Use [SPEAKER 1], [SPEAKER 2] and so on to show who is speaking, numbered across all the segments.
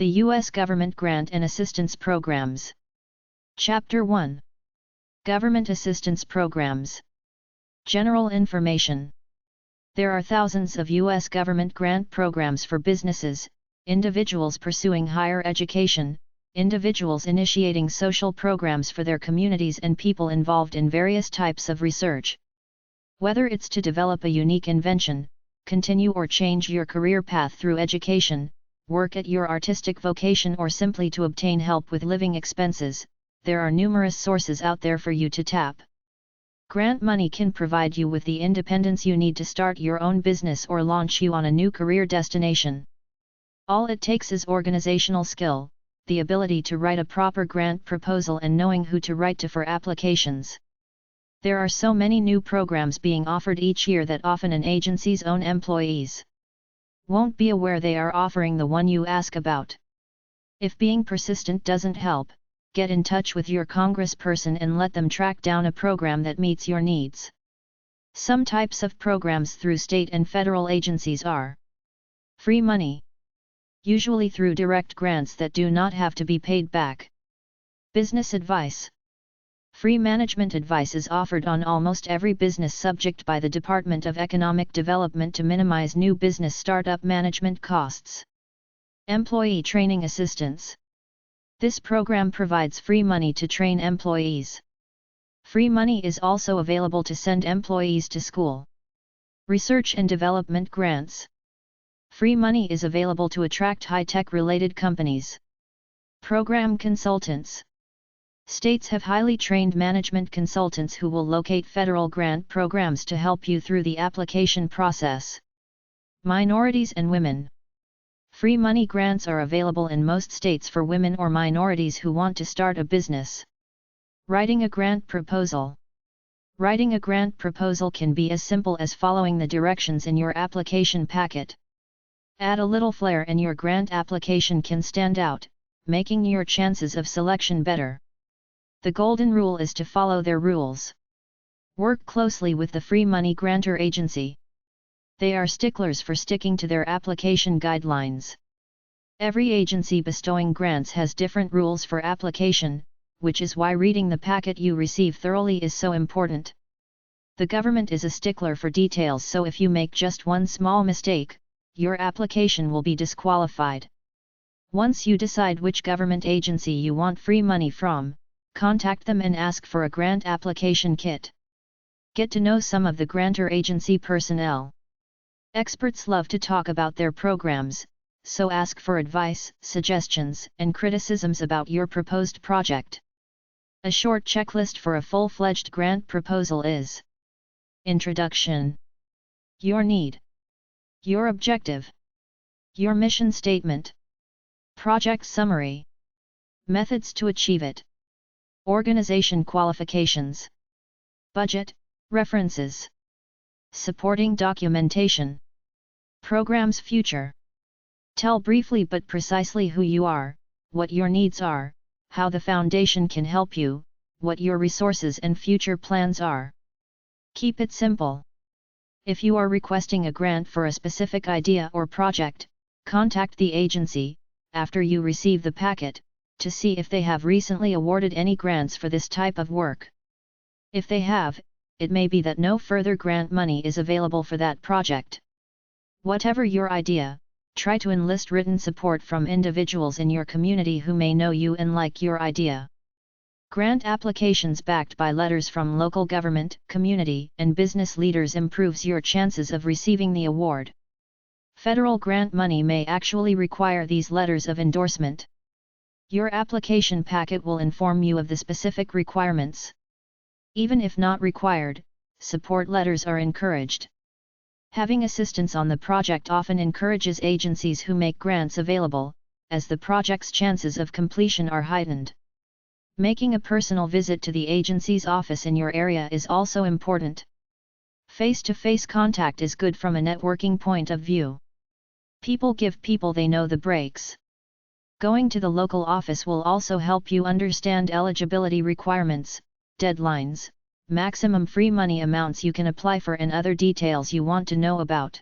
[SPEAKER 1] The U.S. Government Grant and Assistance Programs. Chapter 1. Government Assistance Programs. General information. There are thousands of U.S. government grant programs for businesses, individuals pursuing higher education, individuals initiating social programs for their communities, and people involved in various types of research. Whether it's to develop a unique invention, continue or change your career path through education, work at your artistic vocation, or simply to obtain help with living expenses, there are numerous sources out there for you to tap. Grant money can provide you with the independence you need to start your own business or launch you on a new career destination. All it takes is organizational skill, the ability to write a proper grant proposal, and knowing who to write to for applications. There are so many new programs being offered each year that often an agency's own employees won't be aware they are offering the one you ask about. If being persistent doesn't help, get in touch with your congressperson and let them track down a program that meets your needs. Some types of programs through state and federal agencies are free money, usually through direct grants that do not have to be paid back. Business advice. Free management advice is offered on almost every business subject by the Department of Economic Development to minimize new business startup management costs. Employee training assistance. This program provides free money to train employees. Free money is also available to send employees to school. Research and development grants. Free money is available to attract high-tech related companies. Program consultants. States have highly trained management consultants who will locate federal grant programs to help you through the application process. Minorities and women. Free money grants are available in most states for women or minorities who want to start a business. Writing a grant proposal. Writing a grant proposal can be as simple as following the directions in your application packet. Add a little flair and your grant application can stand out, making your chances of selection better. The golden rule is to follow their rules. Work closely with the free money grantor agency. They are sticklers for sticking to their application guidelines. Every agency bestowing grants has different rules for application, which is why reading the packet you receive thoroughly is so important. The government is a stickler for details, so if you make just one small mistake, your application will be disqualified. Once you decide which government agency you want free money from, contact them and ask for a grant application kit. Get to know some of the grantor agency personnel. Experts love to talk about their programs, so ask for advice, suggestions, and criticisms about your proposed project. A short checklist for a full-fledged grant proposal is: Introduction. Your need. Your objective. Your mission statement. Project summary. Methods to achieve it. Organization qualifications. Budget, references. Supporting documentation. Program's future. Tell briefly but precisely who you are, what your needs are, how the foundation can help you, what your resources and future plans are. Keep it simple. If you are requesting a grant for a specific idea or project, contact the agency, after you receive the packet, to see if they have recently awarded any grants for this type of work. If they have, it may be that no further grant money is available for that project. Whatever your idea, try to enlist written support from individuals in your community who may know you and like your idea. Grant applications backed by letters from local government, community, and business leaders improves your chances of receiving the award. Federal grant money may actually require these letters of endorsement. Your application packet will inform you of the specific requirements. Even if not required, support letters are encouraged. Having assistance on the project often encourages agencies who make grants available, as the project's chances of completion are heightened. Making a personal visit to the agency's office in your area is also important. Face-to-face contact is good from a networking point of view. People give people they know the breaks. Going to the local office will also help you understand eligibility requirements, deadlines, maximum free money amounts you can apply for, and other details you want to know about.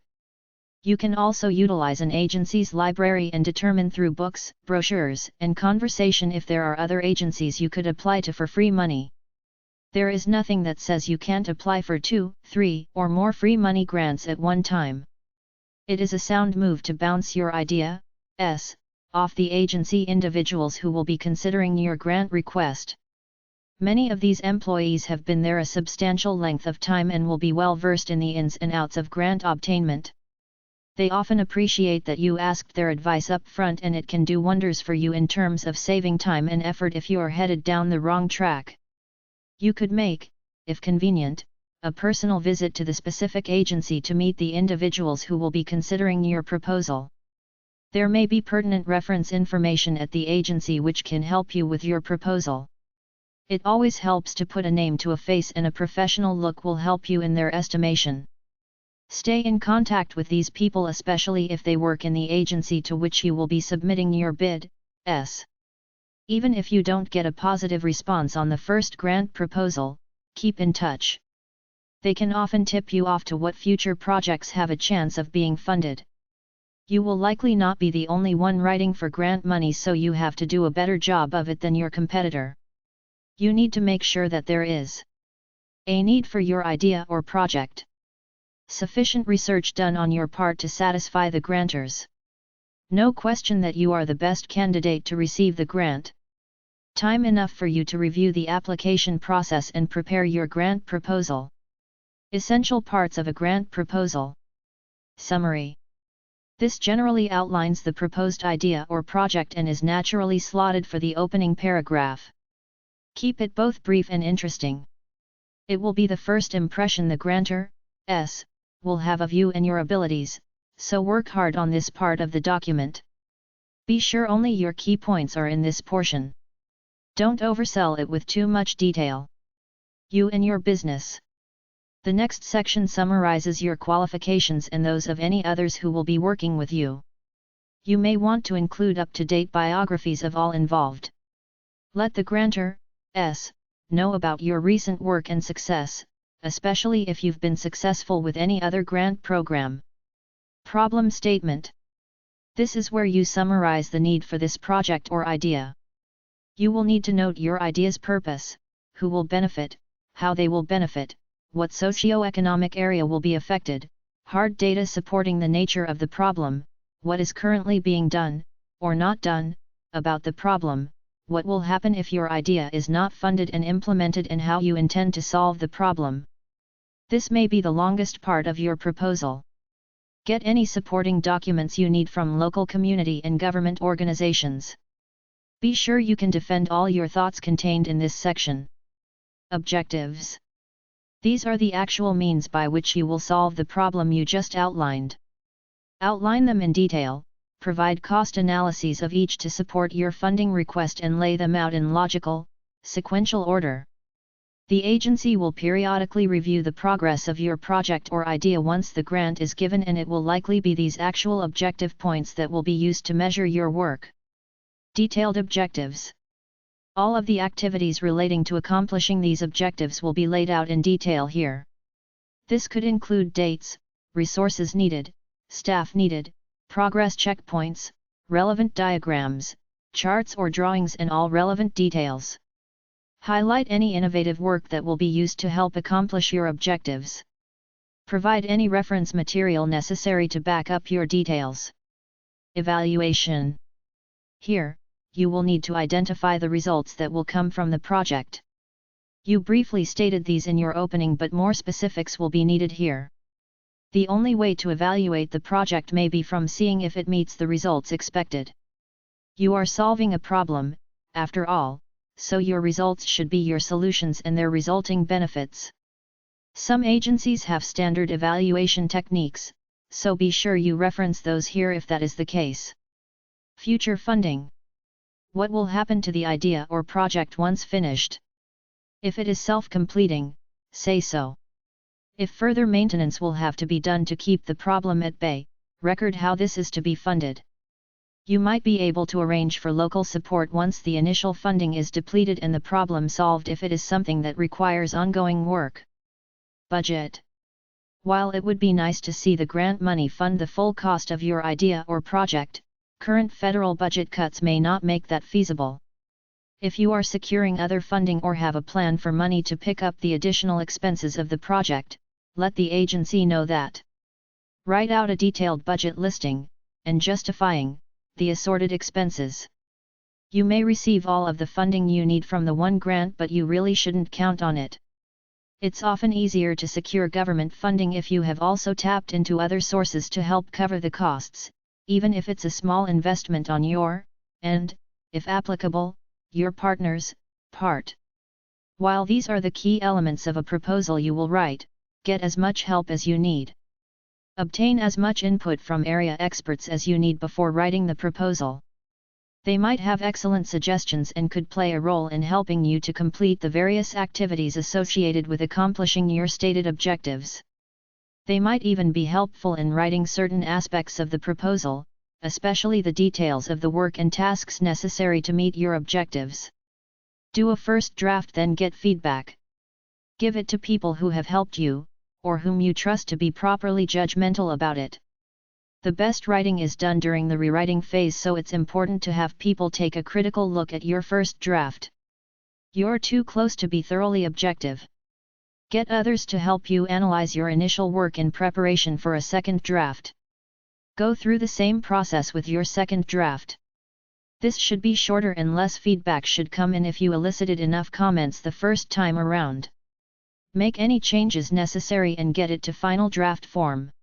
[SPEAKER 1] You can also utilize an agency's library and determine through books, brochures, and conversation if there are other agencies you could apply to for free money. There is nothing that says you can't apply for 2, 3, or more free money grants at one time. It is a sound move to bounce your ideas off the agency individuals who will be considering your grant request. Many of these employees have been there a substantial length of time and will be well versed in the ins and outs of grant obtainment. They often appreciate that you asked their advice up front, and it can do wonders for you in terms of saving time and effort if you are headed down the wrong track. You could make, if convenient, a personal visit to the specific agency to meet the individuals who will be considering your proposal. There may be pertinent reference information at the agency which can help you with your proposal. It always helps to put a name to a face, and a professional look will help you in their estimation. Stay in contact with these people, especially if they work in the agency to which you will be submitting your bid. Even if you don't get a positive response on the first grant proposal, keep in touch. They can often tip you off to what future projects have a chance of being funded. You will likely not be the only one writing for grant money, so you have to do a better job of it than your competitor. You need to make sure that there is a need for your idea or project. Sufficient research done on your part to satisfy the grantors. No question that you are the best candidate to receive the grant. Time enough for you to review the application process and prepare your grant proposal. Essential parts of a grant proposal. Summary. This generally outlines the proposed idea or project and is naturally slotted for the opening paragraph. Keep it both brief and interesting. It will be the first impression the grantor will have of you and your abilities, so work hard on this part of the document. Be sure only your key points are in this portion. Don't oversell it with too much detail. You and your business. The next section summarizes your qualifications and those of any others who will be working with you. You may want to include up-to-date biographies of all involved. Let the grantor know about your recent work and success, especially if you've been successful with any other grant program. Problem statement. This is where you summarize the need for this project or idea. You will need to note your idea's purpose, who will benefit, how they will benefit, what socio-economic area will be affected, hard data supporting the nature of the problem, what is currently being done, or not done, about the problem, what will happen if your idea is not funded and implemented, and how you intend to solve the problem. This may be the longest part of your proposal. Get any supporting documents you need from local community and government organizations. Be sure you can defend all your thoughts contained in this section. Objectives. These are the actual means by which you will solve the problem you just outlined. Outline them in detail, provide cost analyses of each to support your funding request, and lay them out in logical, sequential order. The agency will periodically review the progress of your project or idea once the grant is given, and it will likely be these actual objective points that will be used to measure your work. Detailed objectives. All of the activities relating to accomplishing these objectives will be laid out in detail here. This could include dates, resources needed, staff needed, progress checkpoints, relevant diagrams, charts or drawings, and all relevant details. Highlight any innovative work that will be used to help accomplish your objectives. Provide any reference material necessary to back up your details. Evaluation. Here, you will need to identify the results that will come from the project. You briefly stated these in your opening, but more specifics will be needed here. The only way to evaluate the project may be from seeing if it meets the results expected. You are solving a problem, after all, so your results should be your solutions and their resulting benefits. Some agencies have standard evaluation techniques, so be sure you reference those here if that is the case. Future funding. What will happen to the idea or project once finished? If it is self-completing, say so. If further maintenance will have to be done to keep the problem at bay, record how this is to be funded. You might be able to arrange for local support once the initial funding is depleted and the problem solved if it is something that requires ongoing work. Budget. While it would be nice to see the grant money fund the full cost of your idea or project, current federal budget cuts may not make that feasible. If you are securing other funding or have a plan for money to pick up the additional expenses of the project, let the agency know that. Write out a detailed budget listing, and justifying the assorted expenses. You may receive all of the funding you need from the one grant, but you really shouldn't count on it. It's often easier to secure government funding if you have also tapped into other sources to help cover the costs, even if it's a small investment on your, and, if applicable, your partner's, part. While these are the key elements of a proposal you will write, get as much help as you need. Obtain as much input from area experts as you need before writing the proposal. They might have excellent suggestions and could play a role in helping you to complete the various activities associated with accomplishing your stated objectives. They might even be helpful in writing certain aspects of the proposal, especially the details of the work and tasks necessary to meet your objectives. Do a first draft, then get feedback. Give it to people who have helped you, or whom you trust to be properly judgmental about it. The best writing is done during the rewriting phase, so it's important to have people take a critical look at your first draft. You're too close to be thoroughly objective. Get others to help you analyze your initial work in preparation for a second draft. Go through the same process with your second draft. This should be shorter and less feedback should come in if you elicited enough comments the first time around. Make any changes necessary and get it to final draft form.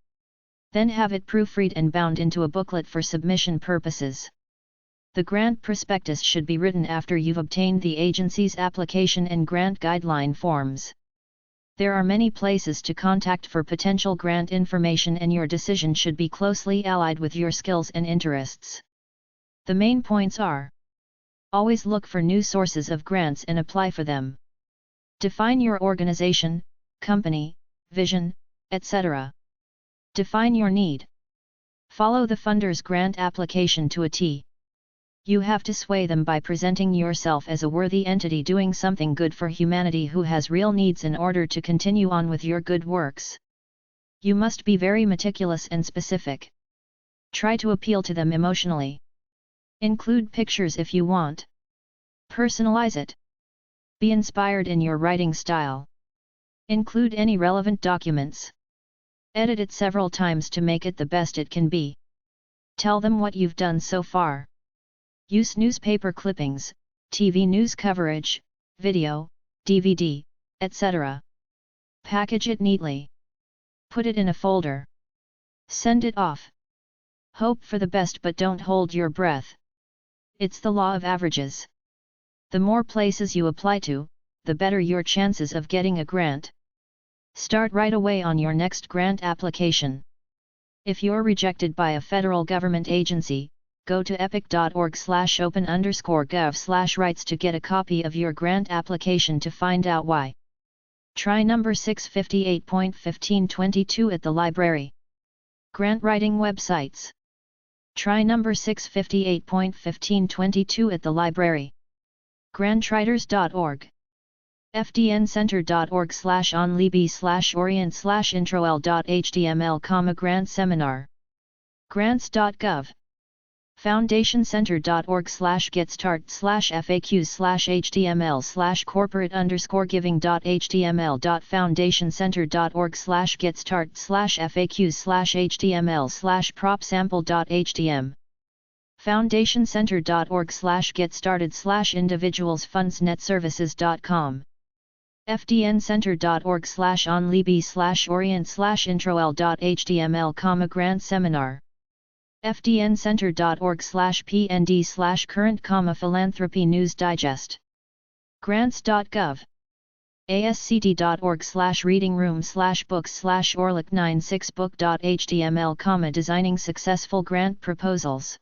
[SPEAKER 1] Then have it proofread and bound into a booklet for submission purposes. The grant prospectus should be written after you've obtained the agency's application and grant guideline forms. There are many places to contact for potential grant information, and your decision should be closely allied with your skills and interests. The main points are: always look for new sources of grants and apply for them. Define your organization, company, vision, etc. Define your need. Follow the funder's grant application to a T. You have to sway them by presenting yourself as a worthy entity doing something good for humanity who has real needs in order to continue on with your good works. You must be very meticulous and specific. Try to appeal to them emotionally. Include pictures if you want. Personalize it. Be inspired in your writing style. Include any relevant documents. Edit it several times to make it the best it can be. Tell them what you've done so far. Use newspaper clippings, TV news coverage, video, DVD, etc. Package it neatly. Put it in a folder. Send it off. Hope for the best, but don't hold your breath. It's the law of averages. The more places you apply to, the better your chances of getting a grant. Start right away on your next grant application. If you're rejected by a federal government agency, go to epic.org/open_gov/rights to get a copy of your grant application to find out why. Try number 658.1522 at the library. Grant writing websites. Try number 658.1522 at the library. Grantwriters.org. fdncenter.org/onlib/orient/introl.html, grant seminar. Grants.gov. foundationcenter.org/getstart/faqs/html/corporate_giving.html/propsample.htm. foundationcenter.org/getStarted/individualsfundsnetservices.com. fdncenter.org/onlib/orient/introl.html, grant seminar. fdncenter.org/pnd/current, philanthropy news digest. Grants.gov. ascd.org/readingroom/books/orlic96book.html, designing successful grant proposals.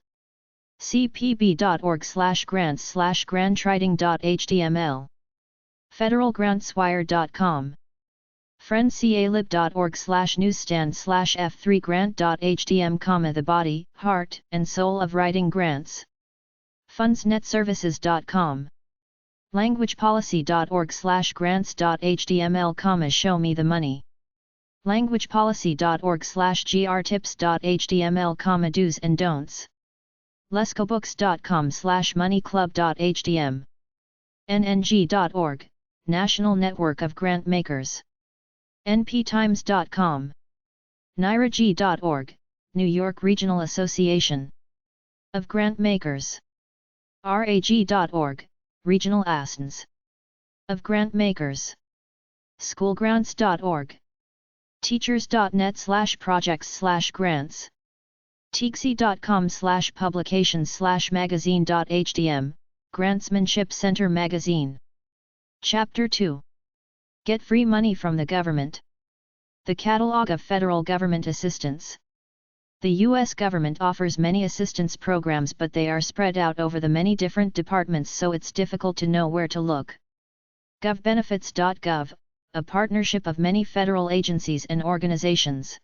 [SPEAKER 1] cpb.org/grants/grantwriting.html. federalgrantswire.com. friendcalib.org/newsstand/f3grant.htm, the body, heart, and soul of writing grants. fundsnetservices.com. languagepolicy.org/grants.html, show me the money. languagepolicy.org/grtips.html, do's and don'ts. lescobooks.com/moneyclub.htm. nng.org, National Network of Grant Makers. nptimes.com. nyrg.org, New York Regional Association of Grant Makers. rag.org, Regional Association of Grant Makers. schoolgrants.org. teachers.net/projects/grants. tixi.com/publications/magazine.htm, Grantsmanship Center Magazine. Chapter 2. Get free money from the government. The catalog of federal government assistance. The U.S. government offers many assistance programs, but they are spread out over the many different departments, so it's difficult to know where to look. govbenefits.gov, a partnership of many federal agencies and organizations.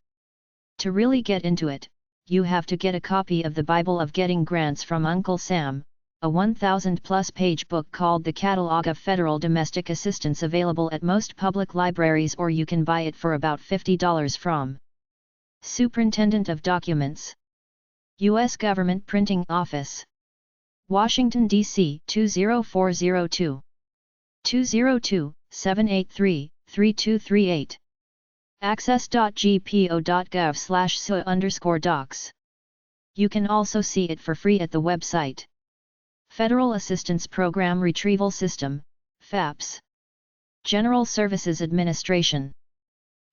[SPEAKER 1] To really get into it, you have to get a copy of the Bible of Getting Grants from Uncle Sam, a 1,000-plus page book called The Catalog of Federal Domestic Assistance, available at most public libraries, or you can buy it for about $50 from Superintendent of Documents, U.S. Government Printing Office, Washington, D.C. 20402. 202-783-3238. access.gpo.gov/su_docs. You can also see it for free at the website. Federal Assistance Program Retrieval System, FAPS. General Services Administration.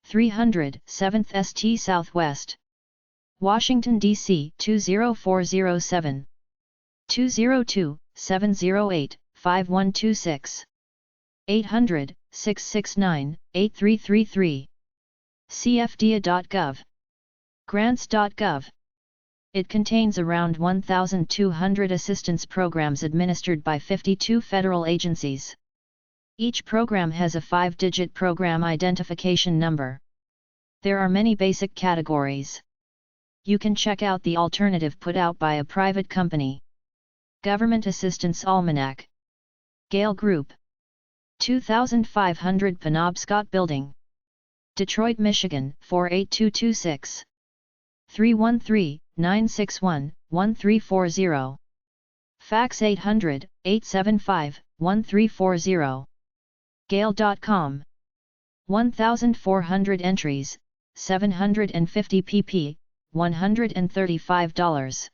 [SPEAKER 1] 300 7th St. Southwest, Washington, D.C. 20407. 202-708-5126. 800-669-8333. cfda.gov. grants.gov. It contains around 1,200 assistance programs administered by 52 federal agencies. Each program has a 5-digit program identification number. There are many basic categories. You can check out the alternative put out by a private company. Government Assistance Almanac. Gale Group. 2500 Penobscot Building, Detroit, Michigan 48226. 313-961-1340. Fax 800-875-1340. Gale.com. 1,400 entries, 750 pp, $135.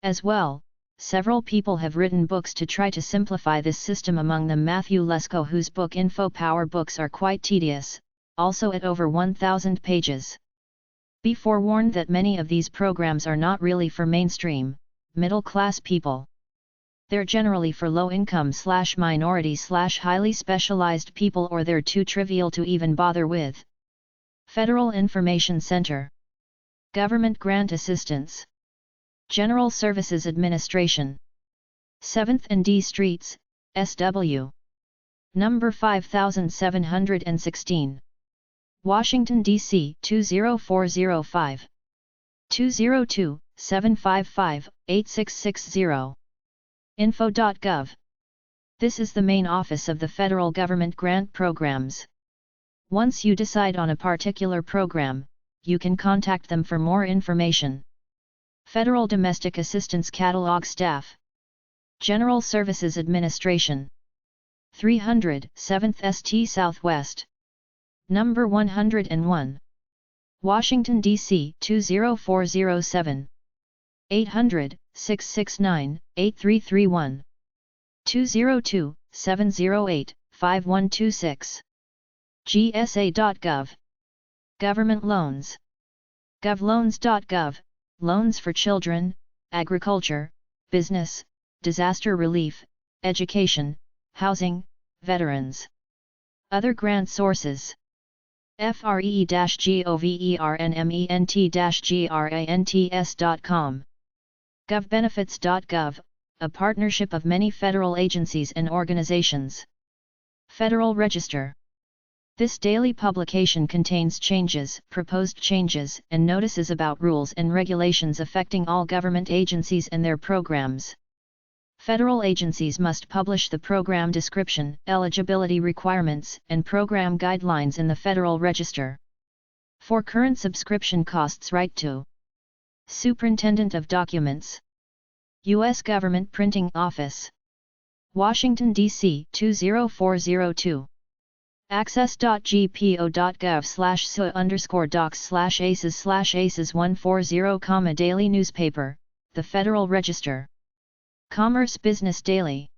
[SPEAKER 1] As well, several people have written books to try to simplify this system, among them Matthew Lesko, whose book Info Power books are quite tedious, also at over 1,000 pages. Be forewarned that many of these programs are not really for mainstream, middle-class people. They're generally for low-income/minority/highly specialized people, or they're too trivial to even bother with. Federal Information Center. Government Grant Assistance. General Services Administration. 7th and D Streets, SW. Number 5716. Washington, D.C. 20405. 202-755-8660. info.gov. This is the main office of the federal government grant programs. Once you decide on a particular program, you can contact them for more information. Federal Domestic Assistance Catalog Staff. General Services Administration. 300 7th St. Southwest. Number 101. Washington, D.C. 20407. 800-669-8331. 202-708-5126. gsa.gov. Government Loans. govloans.gov, loans for children, agriculture, business, disaster relief, education, housing, veterans. Other grant sources. FRE-government-grants.com. govbenefits.gov, a partnership of many federal agencies and organizations. Federal Register. This daily publication contains changes, proposed changes, and notices about rules and regulations affecting all government agencies and their programs. Federal agencies must publish the program description, eligibility requirements, and program guidelines in the Federal Register. For current subscription costs, write to Superintendent of Documents, U.S. Government Printing Office, Washington, D.C. 20402. access.gpo.gov/su_docs/aces/aces140, Daily Newspaper, The Federal Register. Commerce Business Daily.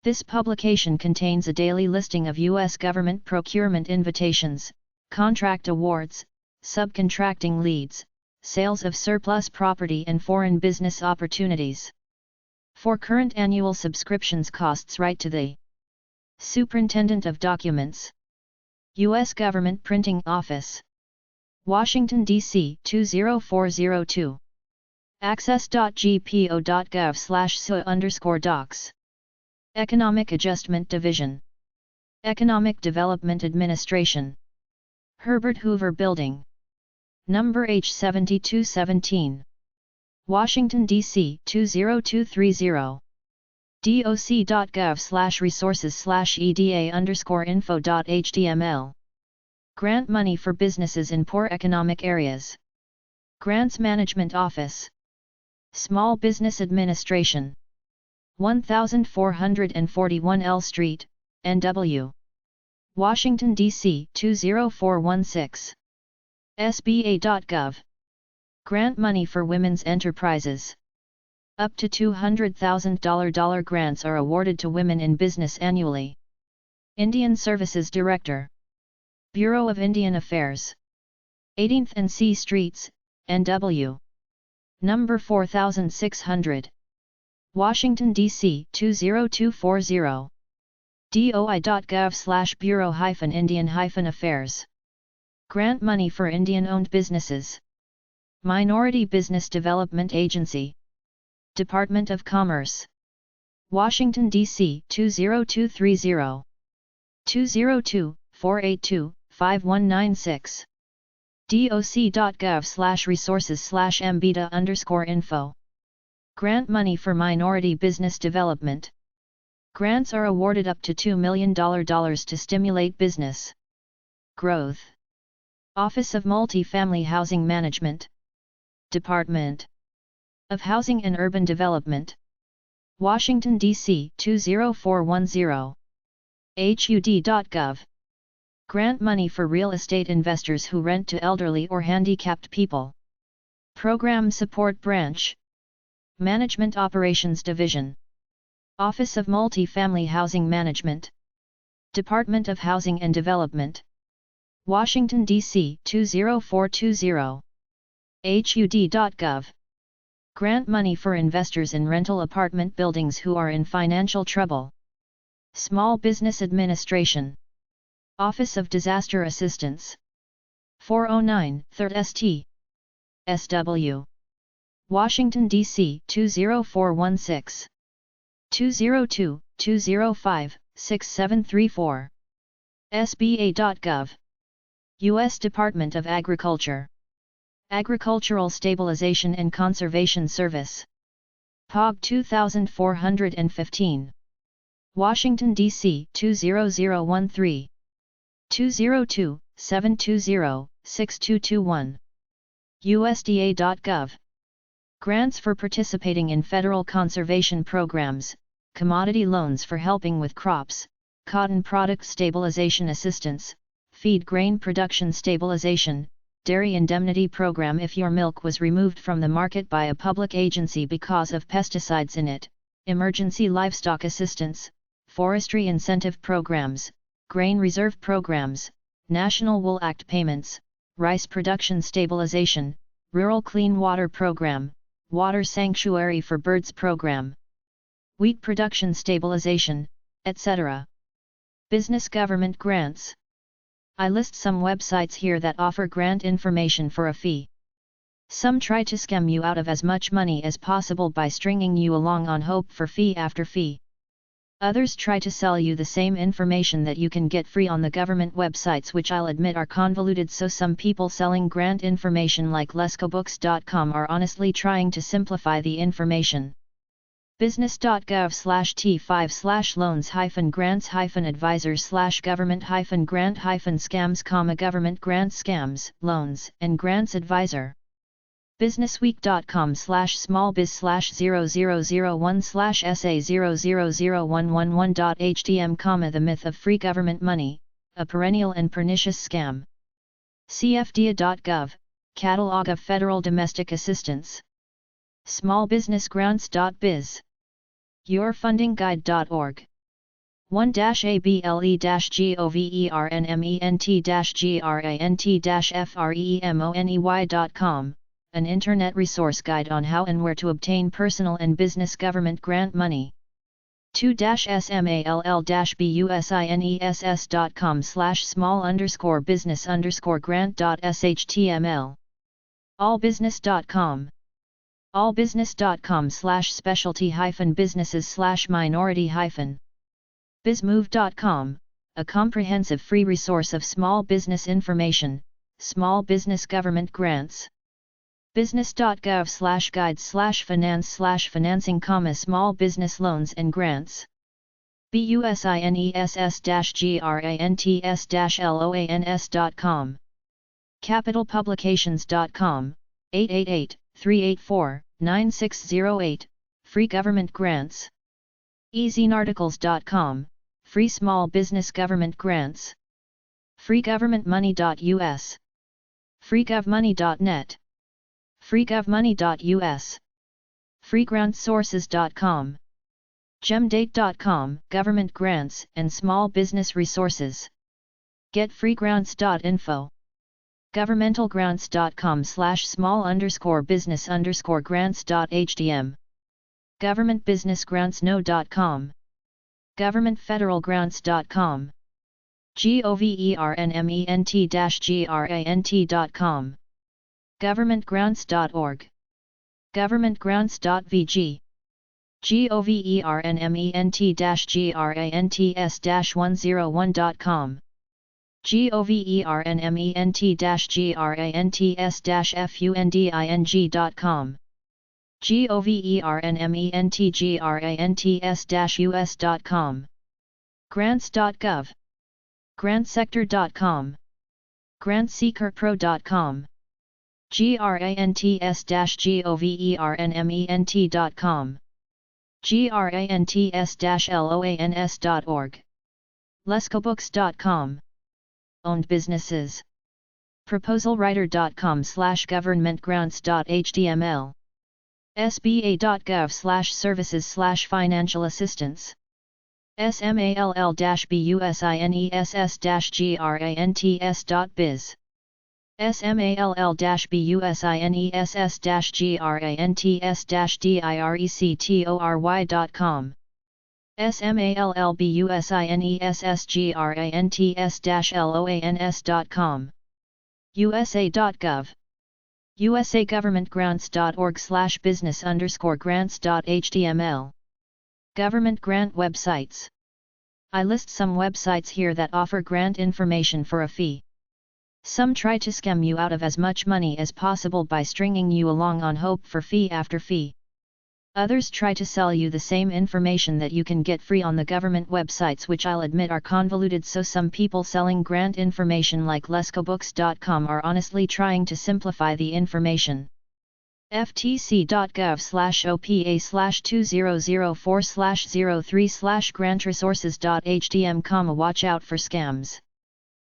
[SPEAKER 1] This publication contains a daily listing of U.S. government procurement invitations, contract awards, subcontracting leads, sales of surplus property and foreign business opportunities. For current annual subscriptions costs, write to the Superintendent of Documents, U.S. Government Printing Office, Washington, D.C. 20402. access.gpo.gov/su_docs. Economic Adjustment Division, Economic Development Administration, Herbert Hoover Building, number H7217, Washington, D.C. 20230. doc.gov/resources/eda_info.html. Grant money for businesses in poor economic areas. Grants Management Office, Small Business Administration, 1441 L Street, NW, Washington, D.C. 20416. SBA.gov. Grant money for women's enterprises. Up to $200,000 grants are awarded to women in business annually. Indian Services Director, Bureau of Indian Affairs, 18th and C Streets, NW, number 4600, Washington, D.C. 20240. doi.gov/bureau-indian-affairs. Grant money for Indian-owned businesses. Minority Business Development Agency, Department of Commerce, Washington, D.C. 20230. 202-482-5196. doc.gov/resources/mbita_info. Grant money for minority business development. Grants are awarded up to $2 million to stimulate business growth. Office of Multi-Family Housing Management, Department of Housing and Urban Development, Washington, D.C. 20410. HUD.gov. Grant money for real estate investors who rent to elderly or handicapped people. Program Support Branch, Management Operations Division, Office of Multi-Family Housing Management, Department of Housing and Development, Washington, D.C. 20420. HUD.gov. Grant money for investors in rental apartment buildings who are in financial trouble. Small Business Administration, Office of Disaster Assistance, 409 3rd St. SW, Washington, D.C. 20416. 202-205-6734. SBA.gov. U.S. Department of Agriculture, Agricultural Stabilization and Conservation Service, POG 2415. Washington, D.C. 20013. 202-720-6221. USDA.gov. Grants for participating in federal conservation programs, commodity loans for helping with crops, cotton product stabilization assistance, feed grain production stabilization, dairy indemnity program if your milk was removed from the market by a public agency because of pesticides in it, emergency livestock assistance, forestry incentive programs, grain reserve programs, National Wool Act payments, rice production stabilization, rural clean water program, water sanctuary for birds program, wheat production stabilization, etc. Business government grants. I list some websites here that offer grant information for a fee. Some try to scam you out of as much money as possible by stringing you along on hope for fee after fee. Others try to sell you the same information that you can get free on the government websites, which I'll admit are convoluted, so some people selling grant information like lescobooks.com are honestly trying to simplify the information. business.gov/t5/loans-advisors/government-grant-scams, government grants, loans, and grants advisor. businessweek.com/smallbiz/0001/SA0001111.htm, the myth of free government money, a perennial and pernicious scam. cfda.gov, Catalog of Federal Domestic Assistance. smallbusinessgrants.biz. yourfundingguide.org. 1-able-government-grant-freemoney.com, an internet resource guide on how and where to obtain personal and business government grant money. 2-small-business-grant.html. allbusiness.com. allbusiness.com/specialty-businesses/minority- bizmove.com, a comprehensive free resource of small business information, small business government grants. business.gov/guides/finance/financing, small business loans and grants. business-grants-loans.com. capitalpublications.com, 888-384-9608, free government grants. easyarticles.com, free small business government grants. freegovernmentmoney.us. freegovmoney.net. freegovmoney.us. freegrantsources.com. gemdate.com, government grants and small business resources. getfreegrants.info. governmentalgrants.com/small_business_grants.htm. governmentbusinessgrantsno.com. governmentfederalgrants.com. government-grant.com. governmentgrants.org. governmentgrants.vg. government-grants-101.com. government-grants-funding.com. government-grants-us.com. grants.gov. grantsector.com. grantseekerpro.com. grants-government.com. grants-loans.org. lescobooks.com. Owned businesses. proposalwriter.com/governmentgrants.html. sba.gov/services/financial assistance. small-business-grants.biz. small-business-grants-direct-tory.com. small-business-grants-loans.com. usa.gov. usagovernmentgrants.org/business_grants.html. Government grant websites. I list some websites here that offer grant information for a fee. Some try to scam you out of as much money as possible by stringing you along on hope for fee after fee. Others try to sell you the same information that you can get free on the government websites, which I'll admit are convoluted, so some people selling grant information like lescobooks.com are honestly trying to simplify the information. ftc.gov/opa/2004/03/grantresources.htm, watch out for scams.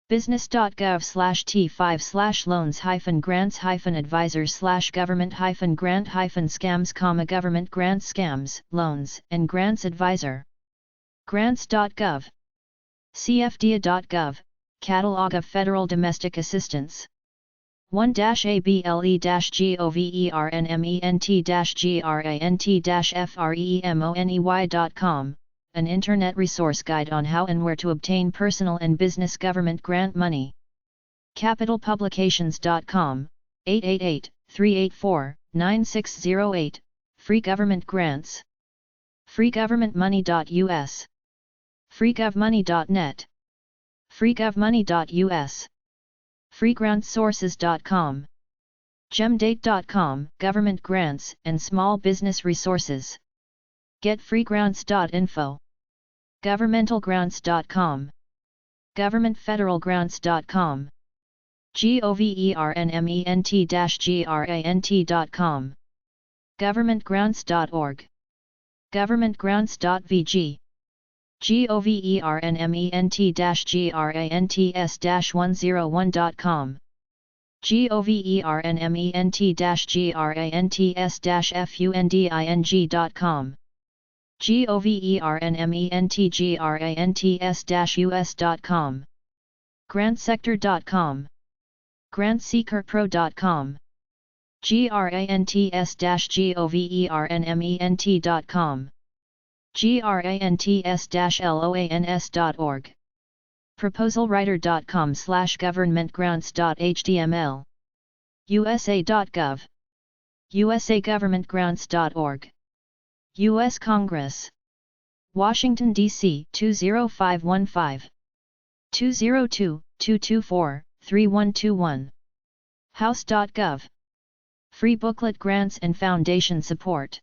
[SPEAKER 1] business.gov/t5/loans-grants-advisors/government-grant-scams, government grant scams, loans, and grants advisor. grants.gov. cfda.gov, Catalog of Federal Domestic Assistance. 1-able-government-grant-freemoney.com, an internet resource guide on how and where to obtain personal and business government grant money. capitalpublications.com, 888-384-9608, free government grants. freegovernmentmoney.us. freegovmoney.net. freegovmoney.us. freegrantsources.com. gemdate.com, government grants and small business resources. Getfreegrants.info. Governmentalgrants.com. Governmentfederalgrants.com. government-grant-grant.com. Governmentgrants.org. Governmentgrants.vg. government-grants-101.com. government-grants-funding.com. government-grants-us.com. grantsector.com. grantseekerpro.com. grants-government.com. grants-loans.org. proposalwriter.com/governmentgrants.html. usa.gov. usagovernmentgrants.org. U.S. Congress. Washington, D.C. 20515. 202-224-3121. House.gov. Free booklet grants and foundation support.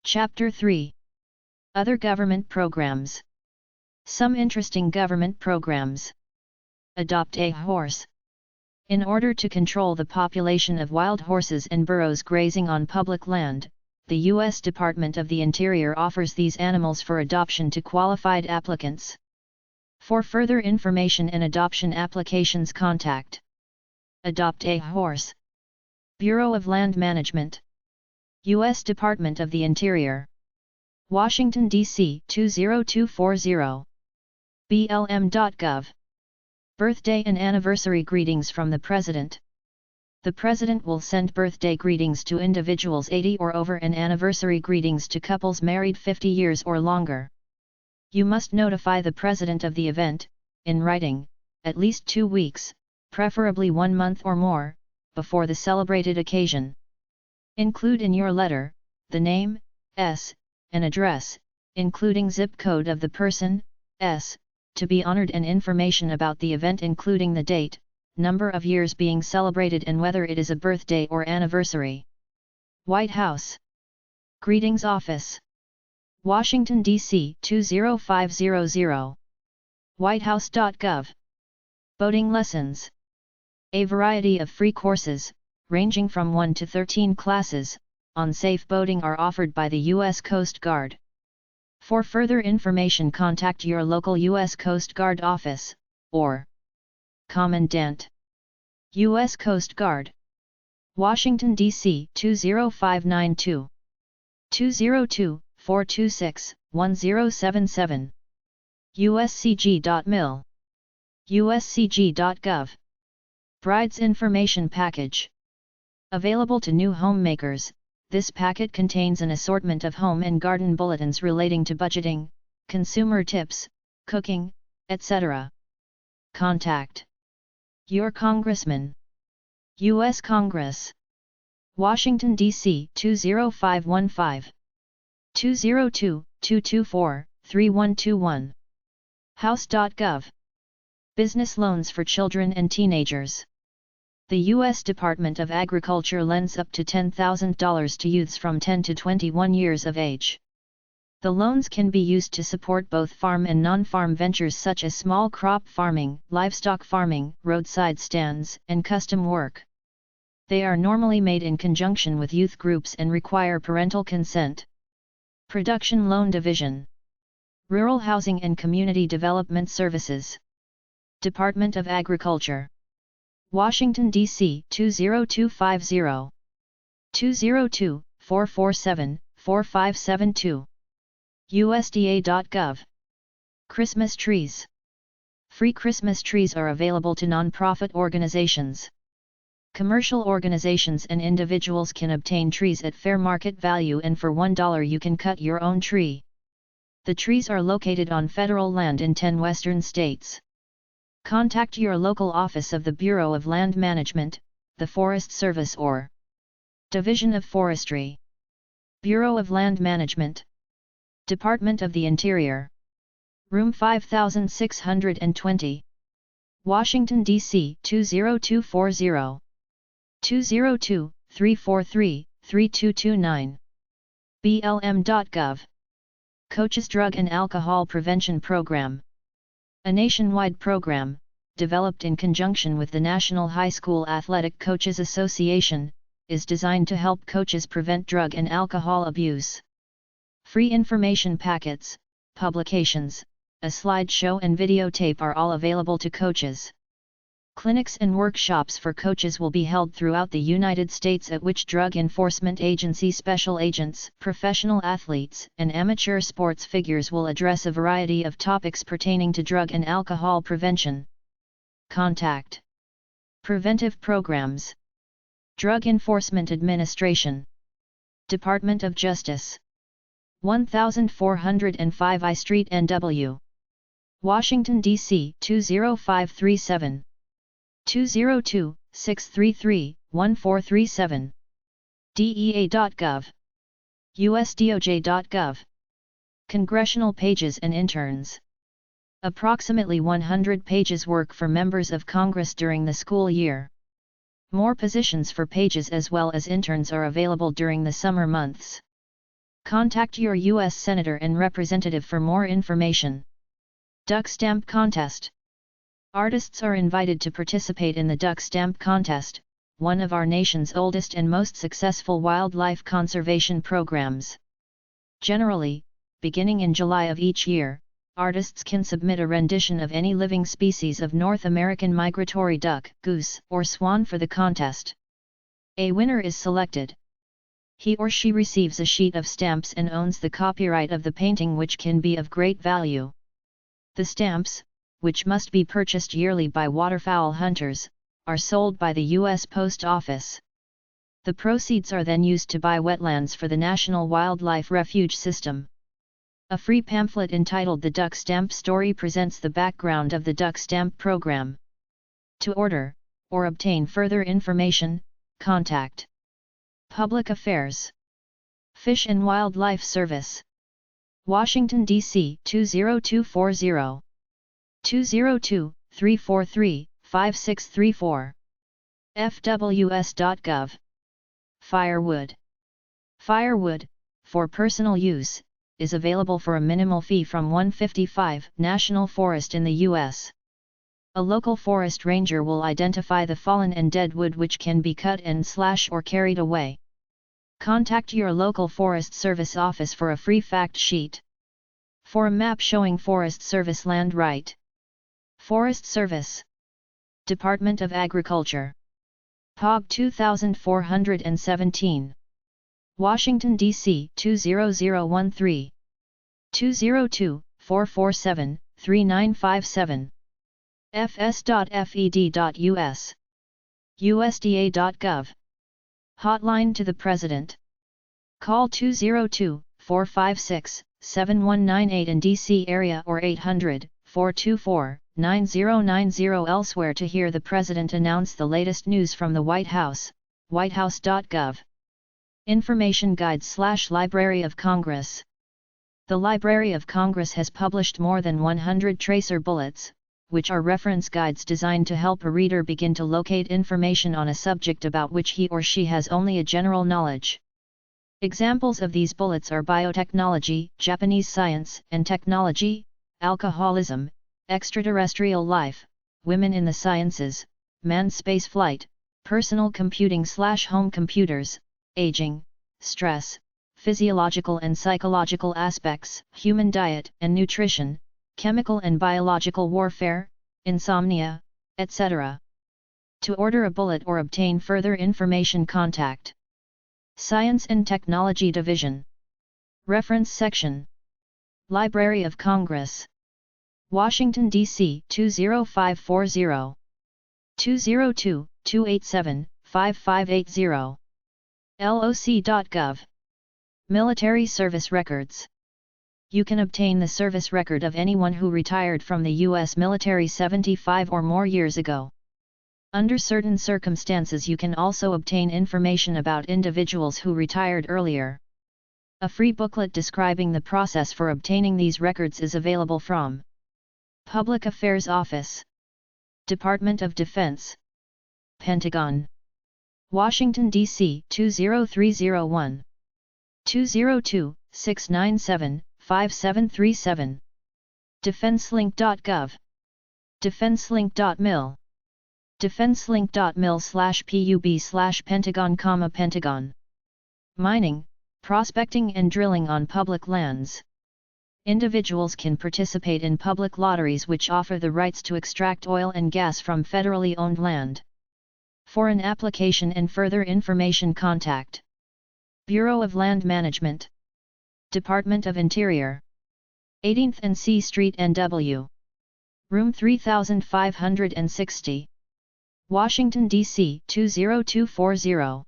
[SPEAKER 1] Chapter 3. Other government programs. Some interesting government programs. Adopt a horse. In order to control the population of wild horses and burros grazing on public land, the U.S. Department of the Interior offers these animals for adoption to qualified applicants. For further information and adoption applications, contact Adopt a Horse, Bureau of Land Management, U.S. Department of the Interior, Washington, D.C. 20240. BLM.gov. Birthday and anniversary greetings from the President. The President will send birthday greetings to individuals 80 or over and anniversary greetings to couples married 50 years or longer. You must notify the President of the event, in writing, at least 2 weeks, preferably 1 month or more, before the celebrated occasion. Include in your letter, the name, and address, including zip code of the person, to be honored, and information about the event including the date, number of years being celebrated and whether it is a birthday or anniversary. White House. Greetings Office. Washington, D.C. 20500. whitehouse.gov. Boating lessons. A variety of free courses, ranging from 1 to 13 classes, on safe boating are offered by the U.S. Coast Guard. For further information, contact your local U.S. Coast Guard office, or Commandant, U.S. Coast Guard, Washington, D.C. 20592. 202-426-1077. uscg.mil. uscg.gov. Bride's Information Package. Available to new homemakers, this packet contains an assortment of home and garden bulletins relating to budgeting, consumer tips, cooking, etc. Contact your congressman. U.S. Congress. Washington, D.C. 20515. 202-224-3121. House.gov. Business loans for children and teenagers. The U.S. Department of Agriculture lends up to $10,000 to youths from 10 to 21 years of age. The loans can be used to support both farm and non-farm ventures such as small crop farming, livestock farming, roadside stands, and custom work. They are normally made in conjunction with youth groups and require parental consent. Production Loan Division. Rural Housing and Community Development Services. Department of Agriculture. Washington, D.C. 20250. 202-447-4572. USDA.gov. Christmas trees. Free Christmas trees are available to non-profit organizations. Commercial organizations and individuals can obtain trees at fair market value, and for $1 you can cut your own tree. The trees are located on federal land in 10 western states. Contact your local office of the Bureau of Land Management, the Forest Service, or Division of Forestry. Bureau of Land Management. Department of the Interior. Room 5620. Washington, D.C. 20240. 202-343-3229. BLM.gov. Coaches Drug and Alcohol Prevention Program. A nationwide program, developed in conjunction with the National High School Athletic Coaches Association, is designed to help coaches prevent drug and alcohol abuse. Free information packets, publications, a slideshow and videotape are all available to coaches. Clinics and workshops for coaches will be held throughout the United States at which Drug Enforcement Agency special agents, professional athletes, and amateur sports figures will address a variety of topics pertaining to drug and alcohol prevention. Contact. Preventive Programs. Drug Enforcement Administration. Department of Justice. 1405 I Street NW. Washington, D.C. 20537. 202-633-1437. DEA.gov. USDOJ.gov. Congressional Pages and Interns. Approximately 100 pages work for members of Congress during the school year. More positions for pages as well as interns are available during the summer months. Contact your U.S. Senator and Representative for more information. Duck Stamp Contest. Artists are invited to participate in the Duck Stamp Contest, one of our nation's oldest and most successful wildlife conservation programs. Generally, beginning in July of each year, artists can submit a rendition of any living species of North American migratory duck, goose, or swan for the contest. A winner is selected. He or she receives a sheet of stamps and owns the copyright of the painting, which can be of great value. The stamps, which must be purchased yearly by waterfowl hunters, are sold by the U.S. Post Office. The proceeds are then used to buy wetlands for the National Wildlife Refuge System. A free pamphlet entitled The Duck Stamp Story presents the background of the Duck Stamp program. To order, or obtain further information, contact Public Affairs. Fish and Wildlife Service. Washington, D.C. 20240. 202-343-5634. fws.gov. Firewood. Firewood, for personal use, is available for a minimal fee from $1.55 National Forest in the U.S. A local forest ranger will identify the fallen and dead wood which can be cut and slashed or carried away. Contact your local Forest Service office for a free fact sheet. For a map showing Forest Service land right. Forest Service. Department of Agriculture. POG 2417. Washington, D.C. 20013. 202-447-3957. fs.fed.us. usda.gov. Hotline to the President. Call 202-456-7198 in D.C. area or 800-424-9090 elsewhere to hear the President announce the latest news from the White House, whitehouse.gov. Information Guides/Library of Congress. The Library of Congress has published more than 100 tracer bullets, which are reference guides designed to help a reader begin to locate information on a subject about which he or she has only a general knowledge. Examples of these bullets are biotechnology, Japanese science and technology, alcoholism, extraterrestrial life, women in the sciences, manned spaceflight, personal computing/home computers, aging, stress, physiological and psychological aspects, human diet and nutrition, chemical and biological warfare, insomnia, etc. To order a bullet or obtain further information, contact Science and Technology Division. Reference Section. Library of Congress. Washington, D.C. 20540. 202-287-5580. loc.gov. Military Service Records. You can obtain the service record of anyone who retired from the U.S. military 75 or more years ago. Under certain circumstances you can also obtain information about individuals who retired earlier. A free booklet describing the process for obtaining these records is available from Public Affairs Office, Department of Defense, Pentagon, Washington, D.C. 20301. 202-697-5580. 5737. DefenseLink.gov. DefenseLink.mil. DefenseLink.mil/pub/Pentagon, Pentagon. Mining, prospecting and drilling on public lands. Individuals can participate in public lotteries which offer the rights to extract oil and gas from federally owned land. For an application and further information, contact Bureau of Land Management, Department of Interior, 18th and C Street, NW. Room 3560. Washington, D.C. 20240.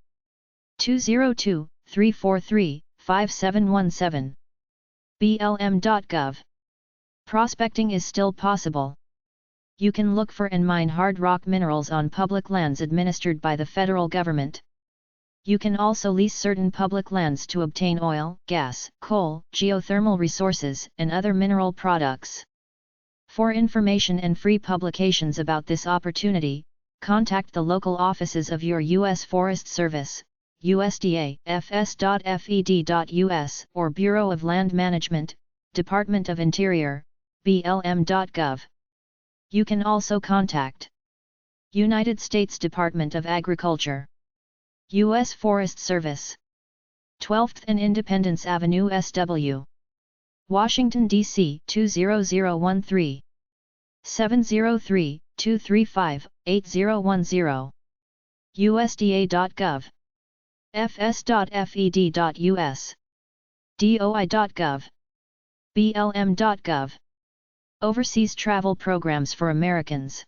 [SPEAKER 1] 202-343-5717. BLM.gov. Prospecting is still possible. You can look for and mine hard rock minerals on public lands administered by the federal government. You can also lease certain public lands to obtain oil, gas, coal, geothermal resources, and other mineral products. For information and free publications about this opportunity, contact the local offices of your U.S. Forest Service, USDA, fs.fed.us, or Bureau of Land Management, Department of Interior, BLM.gov. You can also contact United States Department of Agriculture, U.S. Forest Service, 12th and Independence Avenue, SW. Washington, D.C. 20013. 703-235-8010. USDA.gov. fs.fed.us. DOI.gov. BLM.gov. Overseas Travel Programs for Americans.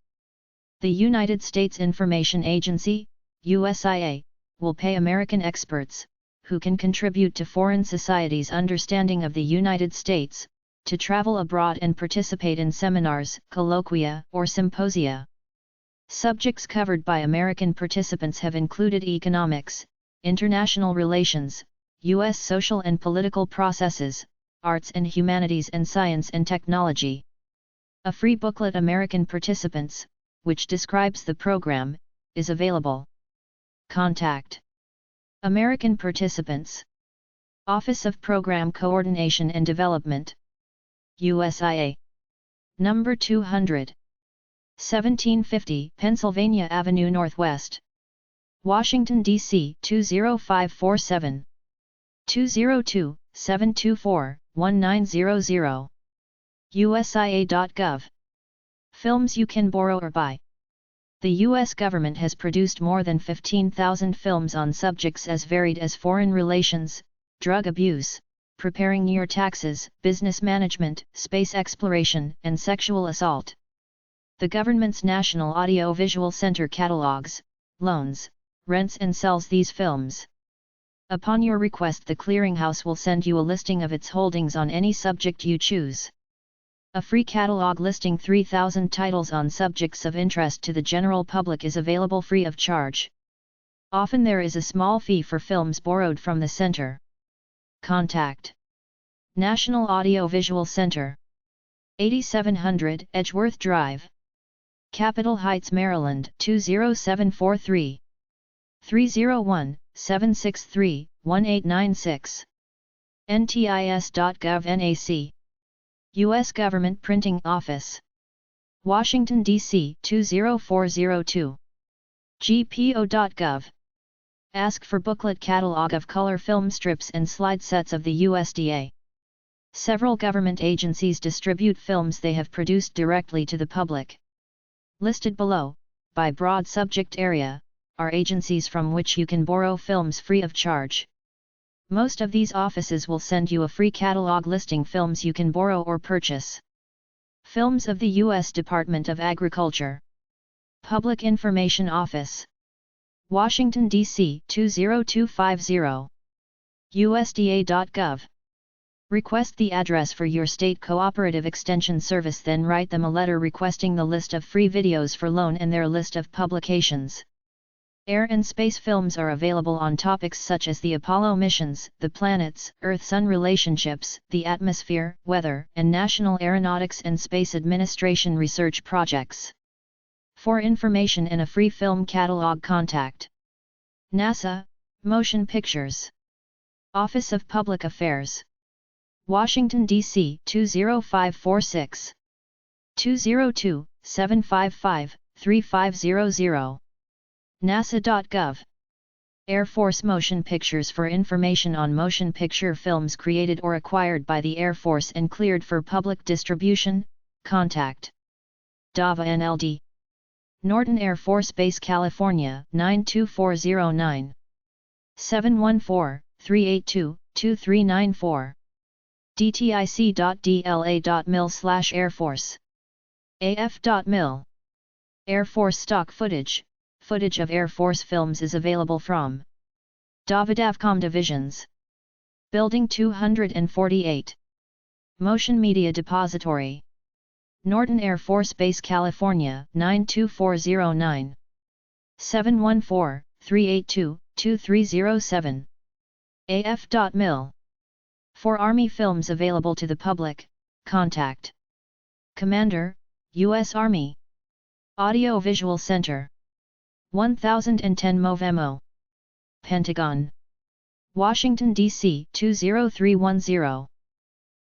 [SPEAKER 1] The United States Information Agency, USIA, will pay American experts, who can contribute to foreign societies' understanding of the United States, to travel abroad and participate in seminars, colloquia, or symposia. Subjects covered by American participants have included economics, international relations, U.S. social and political processes, arts and humanities, and science and technology. A free booklet, American Participants, which describes the program, is available. Contact American Participants, Office of Program Coordination and Development, USIA. Number 200. 1750 Pennsylvania Avenue Northwest, Washington, D.C. 20547. 202-724-1900. USIA.gov. Films you can borrow or buy. The U.S. government has produced more than 15,000 films on subjects as varied as foreign relations, drug abuse, preparing your taxes, business management, space exploration, and sexual assault. The government's National Audio-Visual Center catalogs, loans, rents and sells these films. Upon your request, the clearinghouse will send you a listing of its holdings on any subject you choose. A free catalog listing 3,000 titles on subjects of interest to the general public is available free of charge. Often there is a small fee for films borrowed from the center. Contact National Audio-Visual Center, 8700 Edgeworth Drive, Capitol Heights, Maryland 20743. 301-763-1896. NTIS.gov NAC. U.S. Government Printing Office, Washington, D.C. 20402. GPO.gov. Ask for booklet catalog of color film strips and slide sets of the USDA. Several government agencies distribute films they have produced directly to the public. Listed below, by broad subject area, are agencies from which you can borrow films free of charge. Most of these offices will send you a free catalog listing films you can borrow or purchase. Films of the U.S. Department of Agriculture. Public Information Office, Washington, D.C. 20250. USDA.gov. Request the address for your state cooperative extension service, then write them a letter requesting the list of free videos for loan and their list of publications. Air and space films are available on topics such as the Apollo missions, the planets, Earth-Sun relationships, the atmosphere, weather, and National Aeronautics and Space Administration research projects. For information and a free film catalog, contact NASA, Motion Pictures, Office of Public Affairs, Washington, D.C. 20546. 202-755-3500. NASA.gov. Air Force Motion Pictures. For information on motion picture films created or acquired by the Air Force and cleared for public distribution, contact DAVA NLD. Norton Air Force Base, California 92409. 714-382-2394. dtic.dla.mil/Air Force. af.mil. Air Force stock footage. Footage of Air Force films is available from Davadavcom Divisions. Building 248. Motion Media Depository. Norton Air Force Base, California 92409. 714-382-2307. af.mil. For Army films available to the public, contact Commander, U.S. Army. Audio Visual Center. 1010 MOVEMO. Pentagon. Washington, D.C. 20310.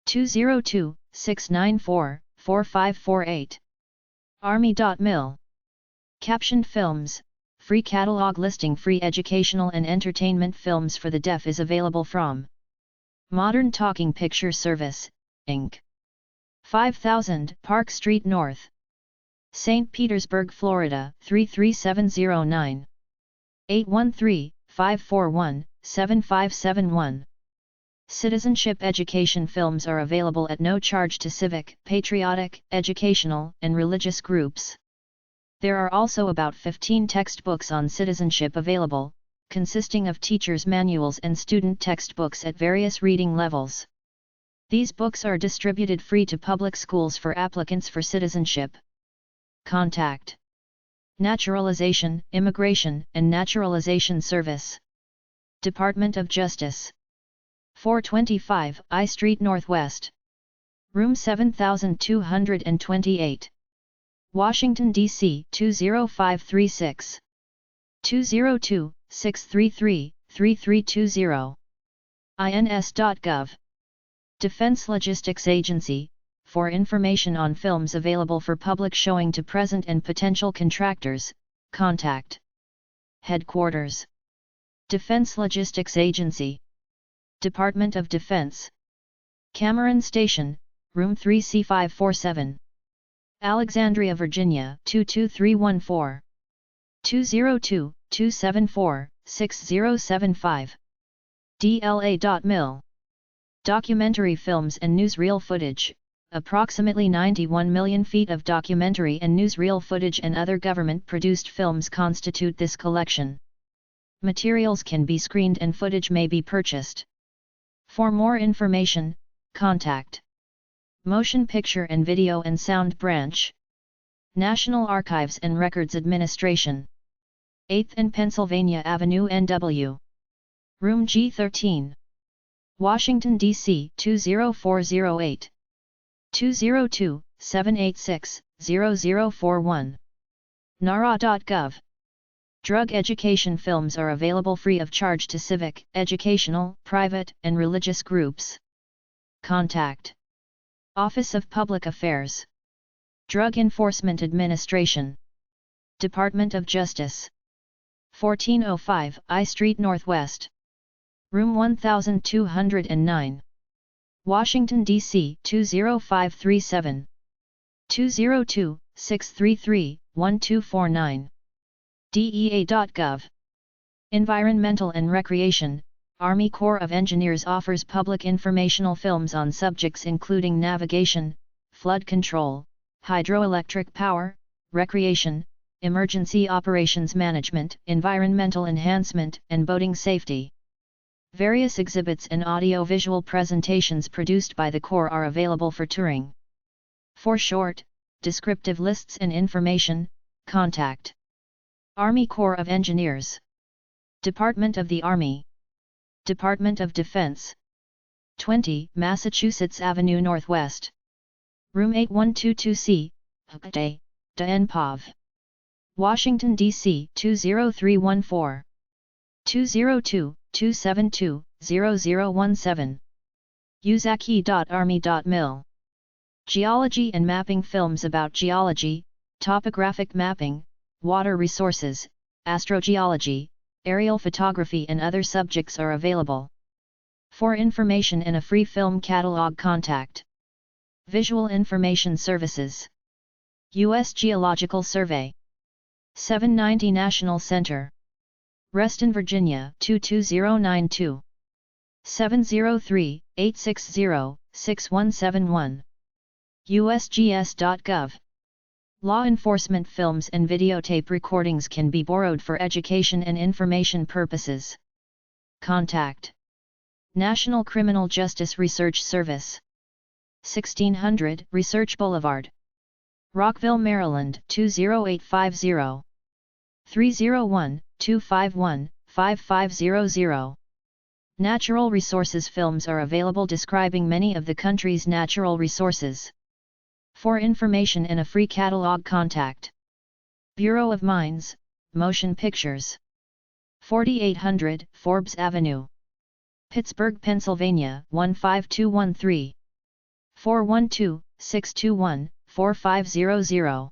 [SPEAKER 1] 202-694-4548. Army.mil. Captioned films. Free catalog listing. Free educational and entertainment films for the deaf is available from Modern Talking Picture Service, Inc. 5000 Park Street North, St. Petersburg, Florida 33709. 813-541-7571. Citizenship education films are available at no charge to civic, patriotic, educational, and religious groups. There are also about 15 textbooks on citizenship available, consisting of teachers' manuals and student textbooks at various reading levels. These books are distributed free to public schools for applicants for citizenship. Contact Naturalization, Immigration, and Naturalization Service. Department of Justice. 425 I Street Northwest. Room 7228. Washington, D.C. 20536. 202-633-3320. ins.gov. Defense Logistics Agency. For information on films available for public showing to present and potential contractors, contact Headquarters. Defense Logistics Agency. Department of Defense. Cameron Station, Room 3C547. Alexandria, Virginia 22314. 202-274-6075. DLA.mil. Documentary films and newsreel footage. Approximately 91 million feet of documentary and newsreel footage and other government-produced films constitute this collection. Materials can be screened and footage may be purchased. For more information, contact Motion Picture and Video and Sound Branch. National Archives and Records Administration. 8th and Pennsylvania Avenue, NW. Room G13. Washington, D.C. 20408. 202-786-0041. NARA.gov. Drug education films are available free of charge to civic, educational, private, and religious groups. Contact Office of Public Affairs. Drug Enforcement Administration. Department of Justice. 1405 I Street Northwest. Room 1209. Washington, D.C. 20537. 202-633-1249. DEA.gov. Environmental and Recreation. Army Corps of Engineers offers public informational films on subjects including navigation, flood control, hydroelectric power, recreation, emergency operations management, environmental enhancement, and boating safety. Various exhibits and audio-visual presentations produced by the Corps are available for touring. For short, descriptive lists and information, contact Army Corps of Engineers. Department of the Army. Department of Defense. 20 Massachusetts Avenue Northwest. Room 8122C, Day, epub. Washington, D.C. 20314. 202-272-0017. Uzaki.army.mil. Geology and mapping films about geology, topographic mapping, water resources, astrogeology, aerial photography and other subjects are available. For information in a free film catalog, contact Visual Information Services. U.S. Geological Survey. 790 National Center. Reston, Virginia 22092. 703-860-6171. usgs.gov. Law enforcement films and videotape recordings can be borrowed for education and information purposes. Contact National Criminal Justice Research Service. 1600 Research Boulevard, Rockville, Maryland 20850. 301-251-5500. Natural resources films are available describing many of the country's natural resources. For information in a free catalog, contact Bureau of Mines, Motion Pictures. 4800 Forbes Avenue, Pittsburgh, Pennsylvania 15213. 412-621-4500.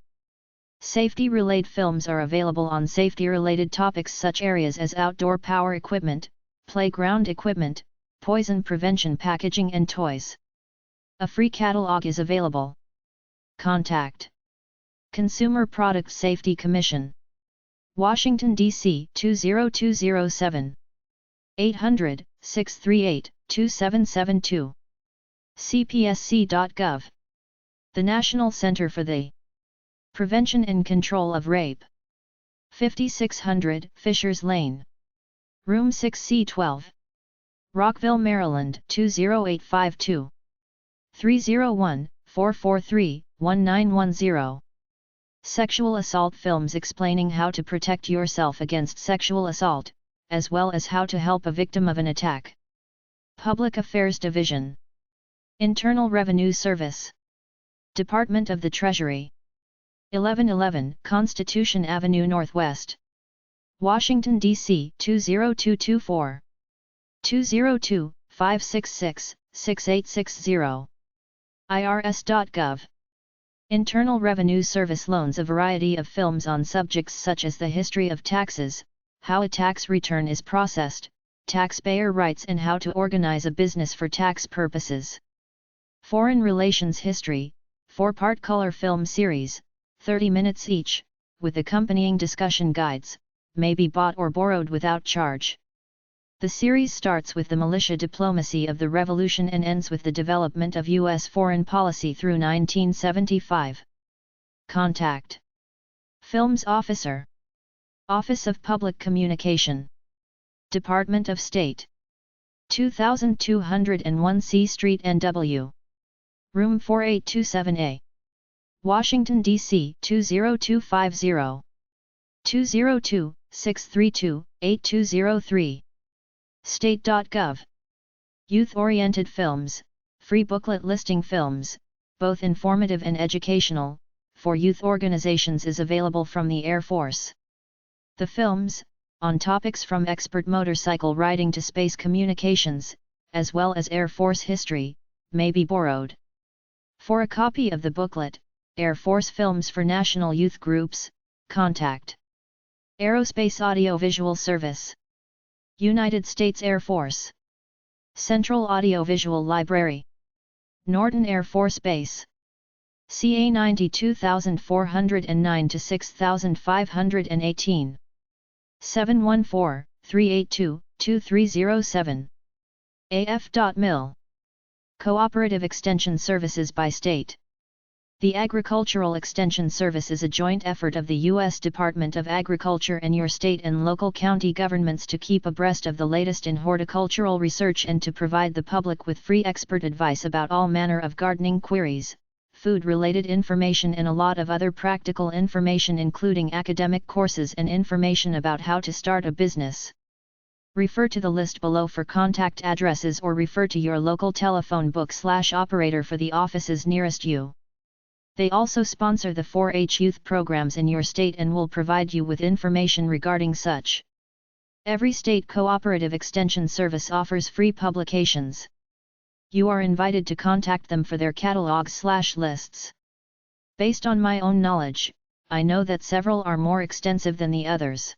[SPEAKER 1] Safety-related films are available on safety-related topics such areas as outdoor power equipment, playground equipment, poison prevention, packaging and toys. A free catalog is available. Contact Consumer Product Safety Commission. Washington, D.C. 20207. 800-638-2772. cpsc.gov. The National Center for the Prevention and Control of Rape. 5600 Fishers Lane, Room 6C12. Rockville, Maryland 20852. 301-443-1910. Sexual assault films explaining how to protect yourself against sexual assault, as well as how to help a victim of an attack. Public Affairs Division. Internal Revenue Service. Department of the Treasury. 1111 Constitution Avenue Northwest, Washington, D.C. 20224. 202-566-6860. irs.gov. Internal Revenue Service loans a variety of films on subjects such as the history of taxes, how a tax return is processed, taxpayer rights and how to organize a business for tax purposes. Foreign Relations History, 4-part color film series, 30 minutes each, with accompanying discussion guides, may be bought or borrowed without charge. The series starts with the militia diplomacy of the Revolution and ends with the development of U.S. foreign policy through 1975. Contact Films Officer, Office of Public Communication, Department of State. 2201 C Street, NW. Room 4827A. Washington, D.C. 20250. 202-632-8203. State.gov. Youth-oriented films, free booklet listing films, both informative and educational, for youth organizations is available from the Air Force. The films, on topics from expert motorcycle riding to space communications, as well as Air Force history, may be borrowed. For a copy of the booklet, Air Force Films for National Youth Groups, contact Aerospace Audiovisual Service, United States Air Force. Central Audiovisual Library, Norton Air Force Base. CA 92409 to 6518. 714-382-2307. af.mil. Cooperative Extension Services by State. The Agricultural Extension Service is a joint effort of the U.S. Department of Agriculture and your state and local county governments to keep abreast of the latest in horticultural research and to provide the public with free expert advice about all manner of gardening queries, food-related information and a lot of other practical information including academic courses and information about how to start a business. Refer to the list below for contact addresses or refer to your local telephone book/operator for the offices nearest you. They also sponsor the 4-H youth programs in your state and will provide you with information regarding such. Every state cooperative extension service offers free publications. You are invited to contact them for their catalogs/lists. Based on my own knowledge, I know that several are more extensive than the others.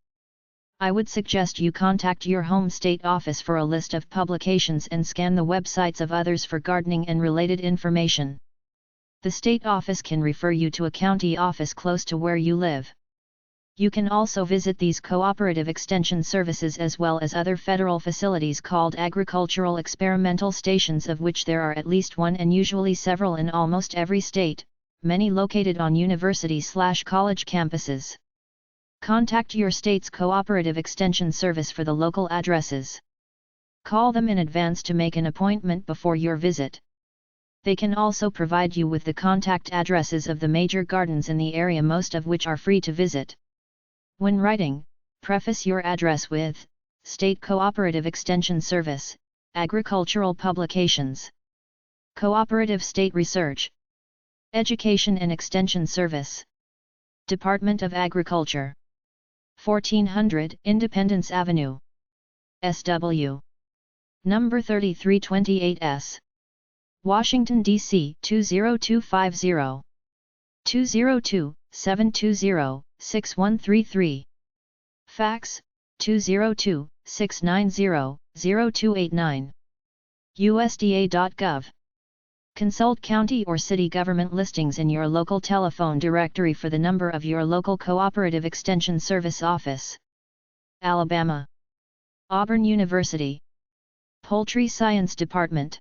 [SPEAKER 1] I would suggest you contact your home state office for a list of publications and scan the websites of others for gardening and related information. The state office can refer you to a county office close to where you live. You can also visit these cooperative extension services as well as other federal facilities called agricultural experimental stations, of which there are at least one and usually several in almost every state, many located on university/college campuses. Contact your state's cooperative extension service for the local addresses. Call them in advance to make an appointment before your visit. They can also provide you with the contact addresses of the major gardens in the area, most of which are free to visit. When writing, preface your address with State Cooperative Extension Service, Agricultural Publications, Cooperative State Research, Education and Extension Service, Department of Agriculture, 1400 Independence Avenue, SW, number 3328S, Washington, D.C. 20250, 202-720-6133, fax, 202-690-0289, USDA.gov. Consult county or city government listings in your local telephone directory for the number of your local cooperative extension service office. Alabama. Auburn University. Poultry Science Department.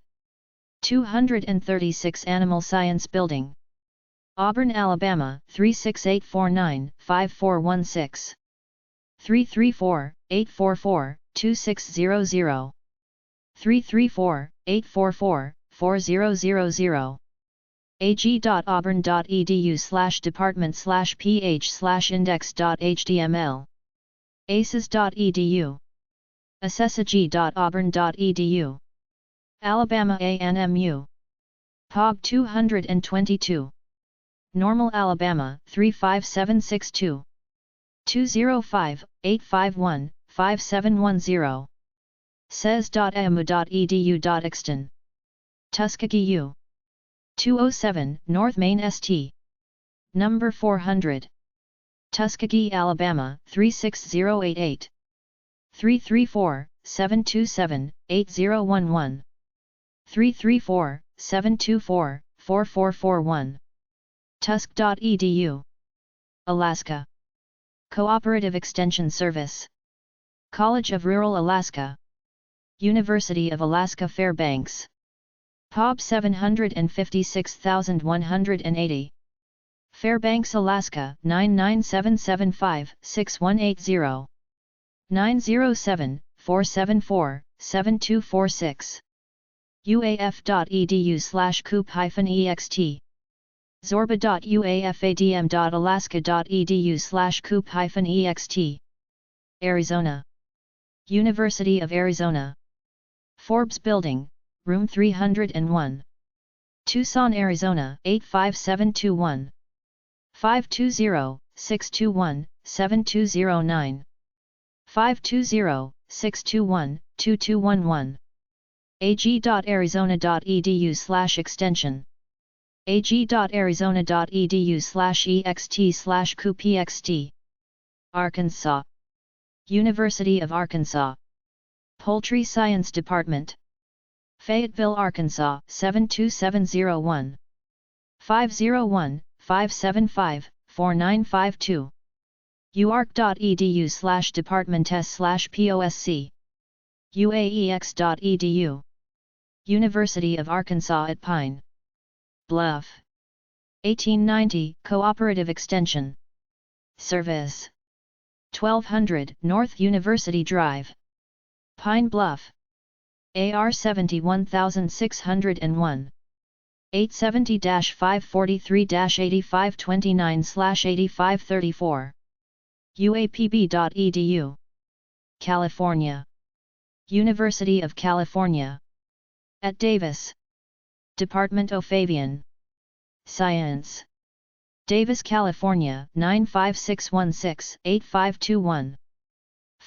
[SPEAKER 1] 236 Animal Science Building. Auburn, Alabama 36849-5416. 334-844-2600. 334-844-4000. ag.auburn.edu/department/ph/index.html. aces.edu. assessag.auburn.edu. Alabama A&MU. POG 222. Normal, Alabama 35762. 205-851-5710. ses.amu.edu.exton. Tuskegee U. 207 North Main St. Number 400. Tuskegee, Alabama 36088. 334-727-8011. 334-724-4441. tusk.edu. Alaska. Cooperative Extension Service. College of Rural Alaska. University of Alaska Fairbanks. POB 756180. Fairbanks, Alaska 99775-6180. 907-474-7246. uaf.edu/coop-ext. zorba.uafadm.alaska.edu/coop-ext. Arizona. University of Arizona. Forbes Building, Room 301. Tucson, Arizona 85721. 520-621-7209. 520-621-2211. ag.arizona.edu/extension. ag.arizona.edu/ext/coop-ext. Arkansas. University of Arkansas. Poultry Science Department. Fayetteville, Arkansas 72701. 501-575-4952. uark.edu/departments/posc. uaex.edu. University of Arkansas at Pine Bluff. 1890 Cooperative Extension Service. 1200 North University Drive, Pine Bluff. AR 71601. 870-543-8529/8534. uapb.edu. California. University of California. At Davis. Department of Avian Science. Davis, California 95616-8521.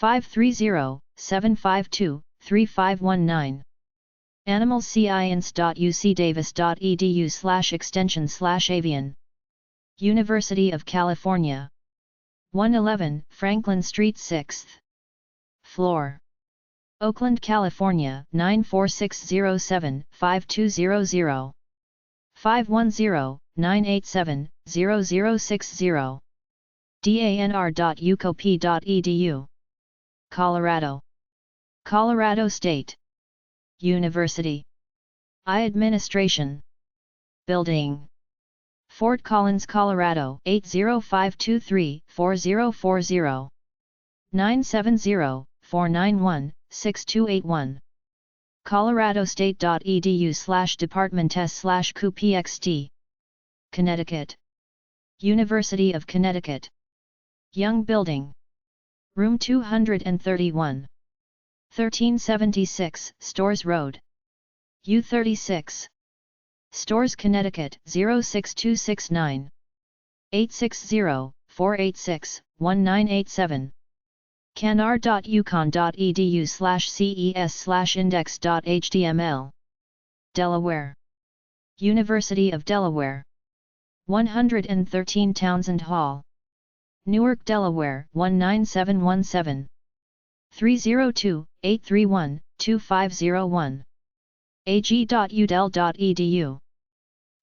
[SPEAKER 1] 530-752-3519. animalscience.ucdavis.edu/extension/avian. University of California. 111 Franklin Street 6th floor. Oakland, California 94607-5200. 510-987-0060. danr.ucop.edu. Colorado. Colorado State University. I-Administration. Building. Fort Collins, Colorado 80523-4040. 970-491-6281. coloradostate.edu/departments/cupxt. Connecticut. University of Connecticut. Young Building. Room 231. 1376 Stores Road. U36. Stores, Connecticut 06269. 860-486-1987. canar.uconn.edu/ces/index.html. Delaware. University of Delaware. 113 Townsend Hall. Newark, Delaware 19717. 302-831-2501. ag.udel.edu.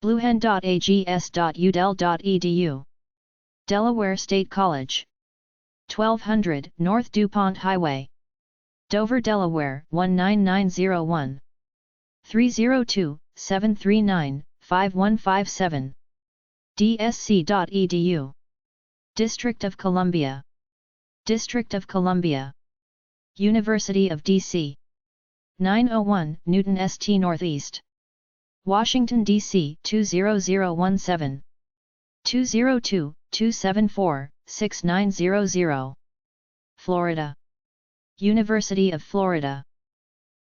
[SPEAKER 1] bluehen.ags.udel.edu. Delaware State College. 1200 North DuPont Highway. Dover, Delaware 19901. 302-739-5157. dsc.edu. District of Columbia. District of Columbia. University of D.C. 901 Newton St. Northeast. Washington, D.C. 20017. 202-274-6900. Florida. University of Florida.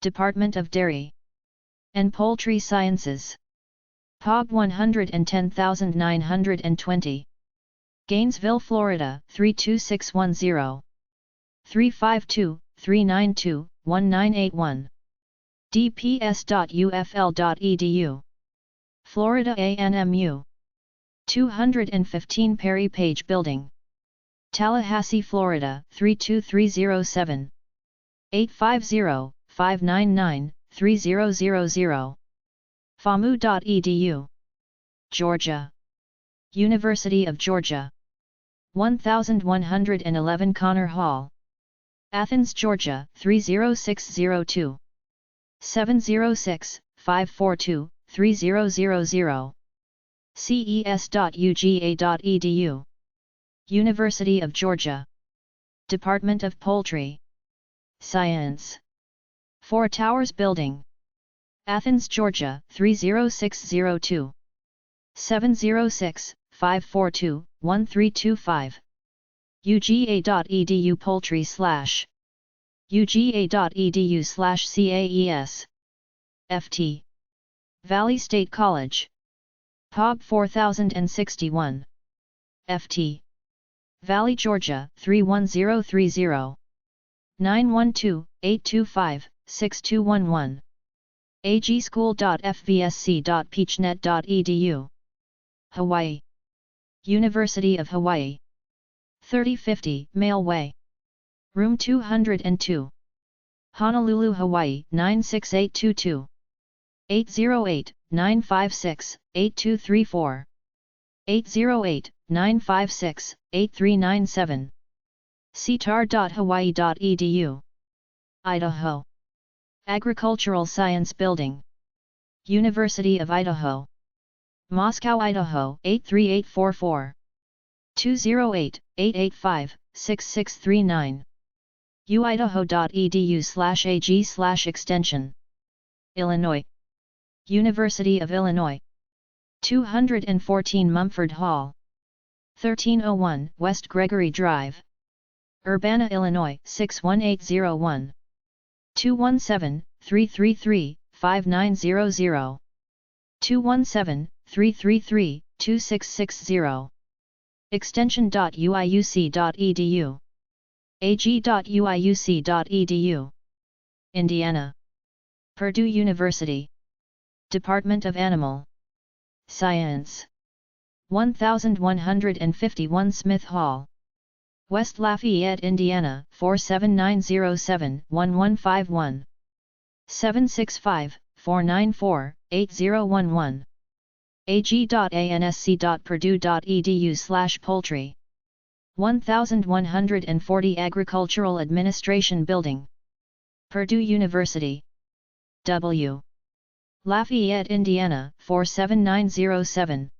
[SPEAKER 1] Department of Dairy and Poultry Sciences. POB 110920. Gainesville, Florida 32610. 352-392-1981. dps.ufl.edu. Florida A&MU. 215 Perry Page Building. Tallahassee, Florida 32307. 850-599-3000. famu.edu. Georgia. University of Georgia. 1111 Connor Hall. Athens, Georgia 30602. 706-542-3000. ces.uga.edu. University of Georgia. Department of Poultry Science. 4 Towers Building. Athens, Georgia 30602. 706-542-1325. uga.edu poultry/uga.edu/caes. ft. Valley State College. POB 4061. ft. Valley, Georgia 31030. 912-825-6211. agschool.fvsc.peachnet.edu. Hawaii. University of Hawaii. 3050 Mail Way. Room 202. Honolulu, Hawaii 96822. 808-956-8234. 808-956-8397. ctar.hawaii.edu. Idaho. Agricultural Science Building. University of Idaho. Moscow, Idaho 83844. 208-885-6639. uidaho.edu/ag/extension. Illinois. University of Illinois. 214 Mumford Hall. 1301 West Gregory Drive. Urbana, Illinois 61801. 217-333-5900. 217-333-2660. extension.uiuc.edu. ag.uiuc.edu. Indiana. Purdue University. Department of Animal Science. 1151 Smith Hall, West Lafayette, Indiana 47907-1151. 765-494-8011. ag.ansc.purdue.edu/poultry. 1140 Agricultural Administration Building, Purdue University. W. Lafayette, Indiana 47907.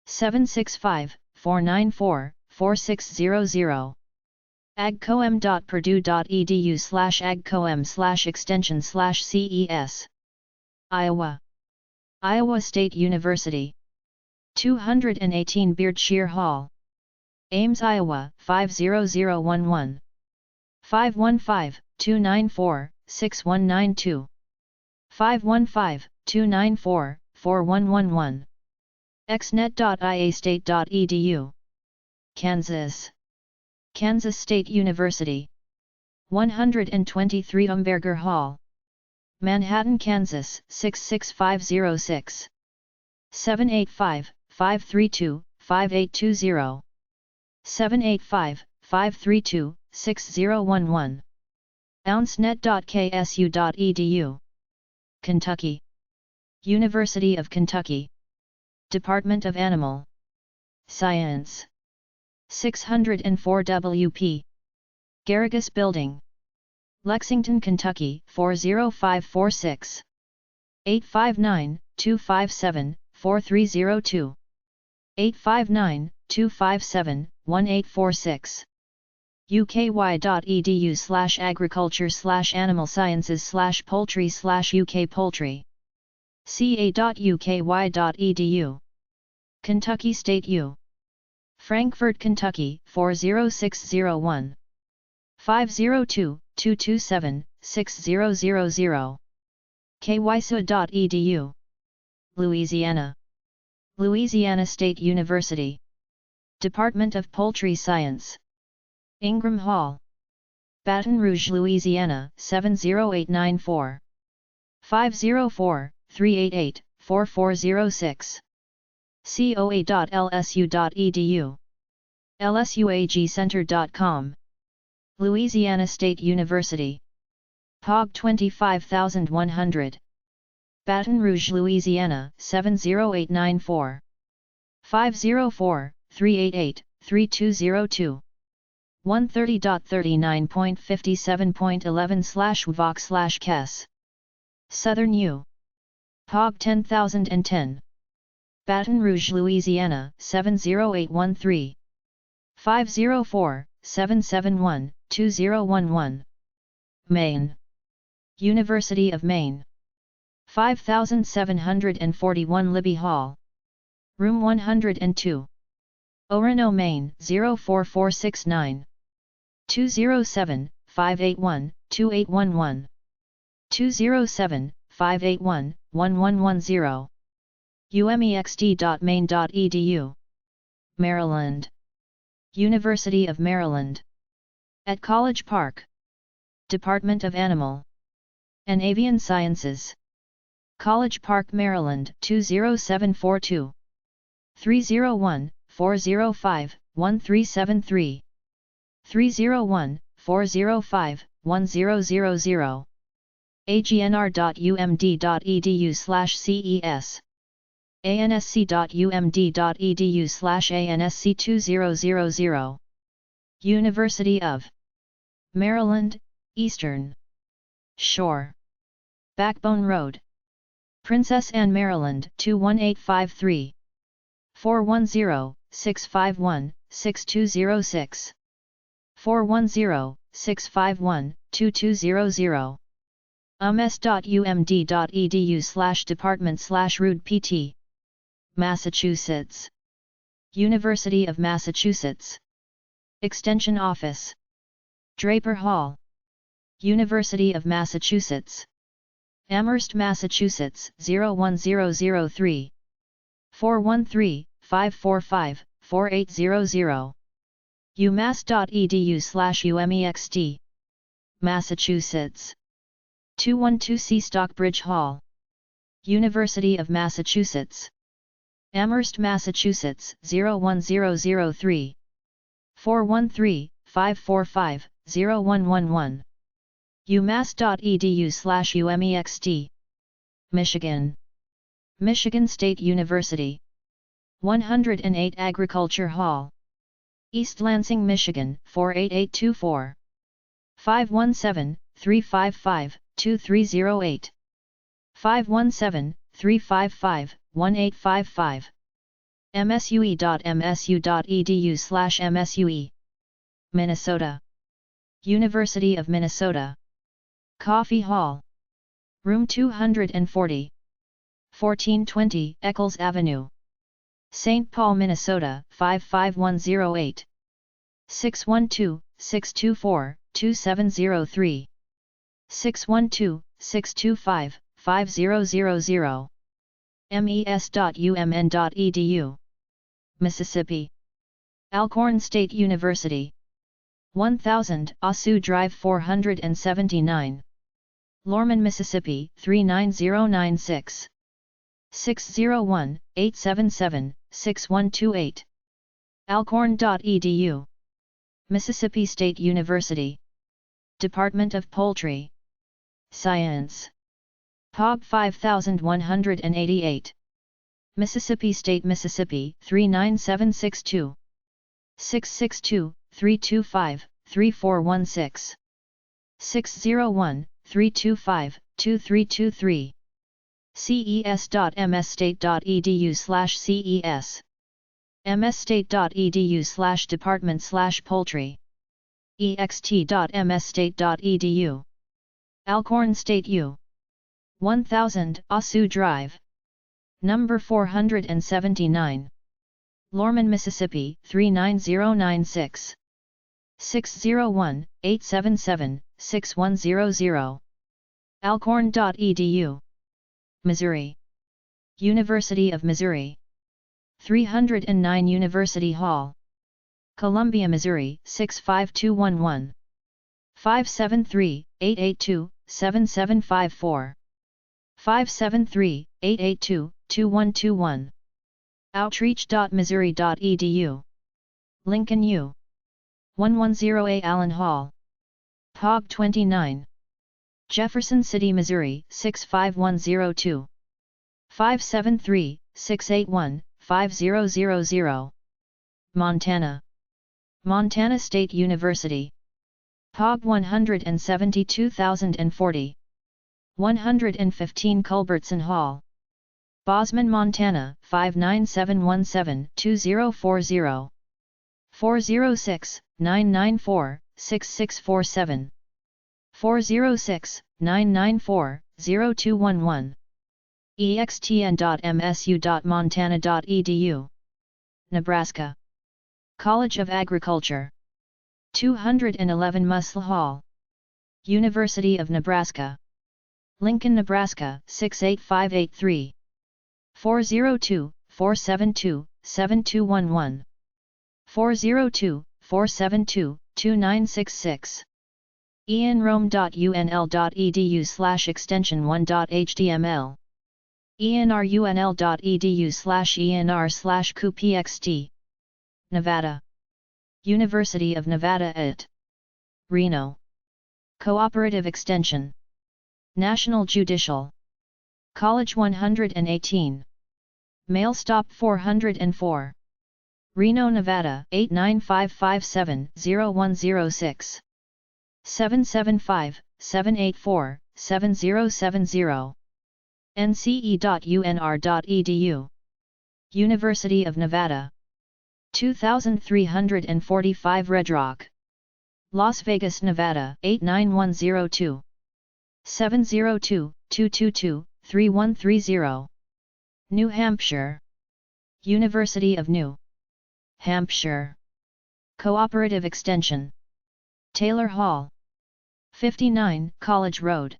[SPEAKER 1] 765-494-4600. agcoem.purdue.edu/agcoem/extension/CES. Iowa. Iowa State University. 218 Beardshire Hall, Ames, Iowa 50011. 515-294-6192. 515-294-4111. xnet.iastate.edu. Kansas. Kansas State University. 123 Umberger Hall, Manhattan, Kansas 66506. 785-532-5820. 785-532-6011. ouncenet.ksu.edu. Kentucky. University of Kentucky. Department of Animal Science. 604 WP. Garrigus Building, Lexington, Kentucky 40546. 859-257-4302. 859-257-1846. uky.edu/agriculture/animal-sciences/poultry/UK poultry. ca.uky.edu. Kentucky State U. Frankfort, Kentucky 40601. 502-227-6000. kysu.edu. Louisiana. Louisiana State University. Department of Poultry Science. Ingram Hall, Baton Rouge, Louisiana 70894. 504-388-4406. coa.lsu.edu. lsuagcenter.com. Louisiana State University. POG 25100. Baton Rouge, Louisiana 70894. 504-388-3202. 130.39.57.11/WVOC/KES. Southern U. POG 10010. Baton Rouge, Louisiana 70813. 504-771-2011. Maine. University of Maine. 5741 Libby Hall, Room 102. Orono, Maine 04469. 207-581-2811. 207-581-1110. umext.maine.edu. Maryland. University of Maryland. At College Park. Department of Animal and Avian Sciences. College Park, Maryland 20742. 301-405-1373. 301-405-1000. agnr.umd.edu/ces. ansc.umd.edu/ansc2000. University of Maryland, Eastern Shore. Backbone Road, Princess Anne, Maryland 21853. 410-651-6206. 410-651-2200. ums.umd.edu/department/rudpt. Massachusetts. University of Massachusetts. Extension Office. Draper Hall, University of Massachusetts. Amherst, Massachusetts 01003. 413-545-4800. umass.edu/umext. Massachusetts. 212C Stockbridge Hall. University of Massachusetts. Amherst, Massachusetts 01003. 413-545-0111. umass.edu/umext. Michigan. Michigan State University. 108 Agriculture Hall. East Lansing, Michigan 48824. 517-355-2308. 517-355-1855. msue.msu.edu/msue. Minnesota. University of Minnesota. Coffee Hall. Room 240. 1420 Eccles Avenue. St. Paul, Minnesota 55108. 612-624-2703. 612-625-5000. mes.umn.edu. Mississippi. Alcorn State University. 1000 Osu Drive 479. Lorman, Mississippi 39096. 601-877-6128. alcorn.edu. Mississippi State University. Department of Poultry Science. POB 5188. Mississippi State, Mississippi 39762. 662-325-3416. 601-325-2323. ces.msstate.edu/ces. msstate.edu/department/poultry. ext.msstate.edu. Alcorn State U. 1000 Osu Drive. Number 479. Lorman, Mississippi 39096. 601-877-6100. alcorn.edu. Missouri. University of Missouri. 309 University Hall. Columbia, Missouri 65211. 573-882-7754. 573-882-2121. outreach.missouri.edu. Lincoln U. 110A Allen Hall. POB 29. Jefferson City, Missouri 65102. 573-681-5000. Montana. Montana State University. POB 172,040. 115 Culbertson Hall. Bozeman, Montana 59717-2040. 406-994-6647. 406-994-0211. extn.msu.montana.edu. Nebraska. College of Agriculture. 211 Muscle Hall. University of Nebraska. Lincoln, Nebraska 68583. 402-472-7211. 402-472-2966. enrome.unl.edu/extension1.html. enrunl.edu/enr/cupxt. Nevada. University of Nevada at Reno. Cooperative Extension. National Judicial College 118. Mail Stop 404. Reno, Nevada 89557-0106. 775-784-7070. nce.unr.edu. University of Nevada. 2345 Red Rock. Las Vegas, Nevada 89102. 702-222-3130. New Hampshire. University of New Hampshire. Cooperative Extension. Taylor Hall. 59 College Road.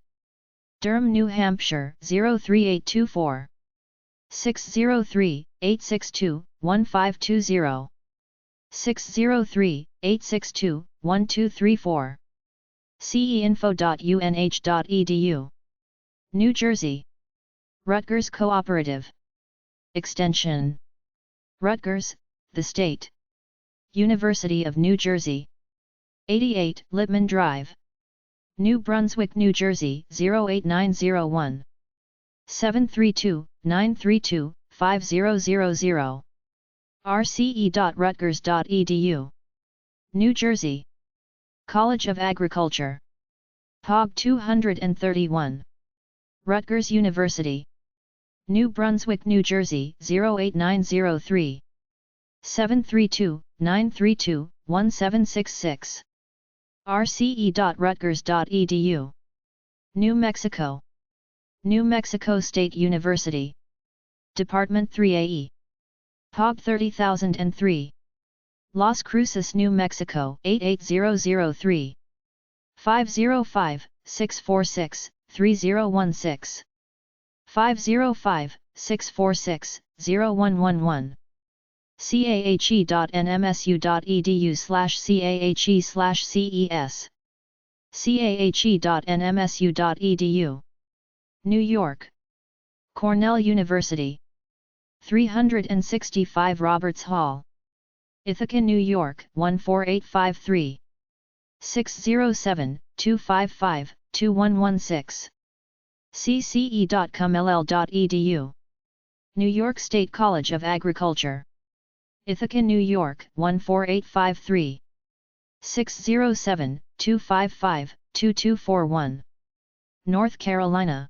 [SPEAKER 1] Durham, New Hampshire 03824. 603-862-1520. 603-862-1234. ceinfo.unh.edu. New Jersey. Rutgers Cooperative. Extension. Rutgers, the state. University of New Jersey. 88 Lippman Drive. New Brunswick, New Jersey 08901. 732-932-5000. rce.rutgers.edu. New Jersey. College of Agriculture. POG 231. Rutgers University. New Brunswick, New Jersey 08903. 732-932-1766. rce.rutgers.edu. New Mexico. New Mexico State University. Department 3AE. POG 30003. Las Cruces, New Mexico 88003. 505-646-3016. 505-646-0111. cahe.nmsu.edu/cahe/ces. cahe.nmsu.edu. New York. Cornell University. 365 Roberts Hall. Ithaca, New York 14853. 607-255-2116. cce.comll.edu. New York State College of Agriculture. Ithaca, New York 14853. 607-255-2241. North Carolina.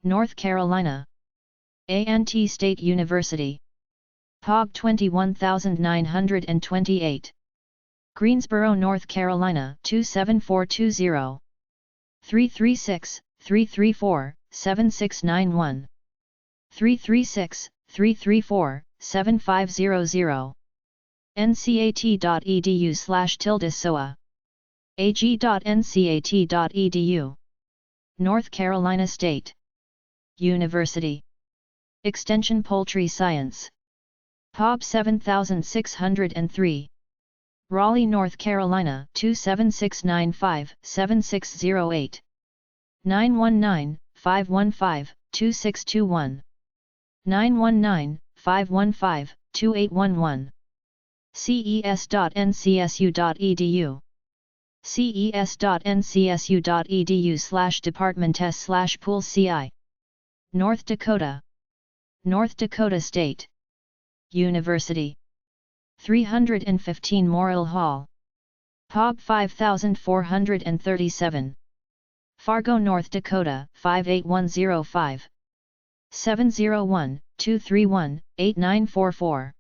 [SPEAKER 1] North Carolina. A&T State University. POG 21928. Greensboro, North Carolina 27420. 336-334-7691. 336-334-7500. ncat.edu/SOA. ag.ncat.edu. North Carolina State University. Extension Poultry Science. POB 7603. Raleigh, North Carolina 27695-7608. 919-515-2621. 919-515-2811. ces.ncsu.edu. ces.ncsu.edu/departments/pool/ci. North Dakota. North Dakota State University. 315 Morrill Hall. POB 5437. Fargo, North Dakota 58105. 701-231-8944.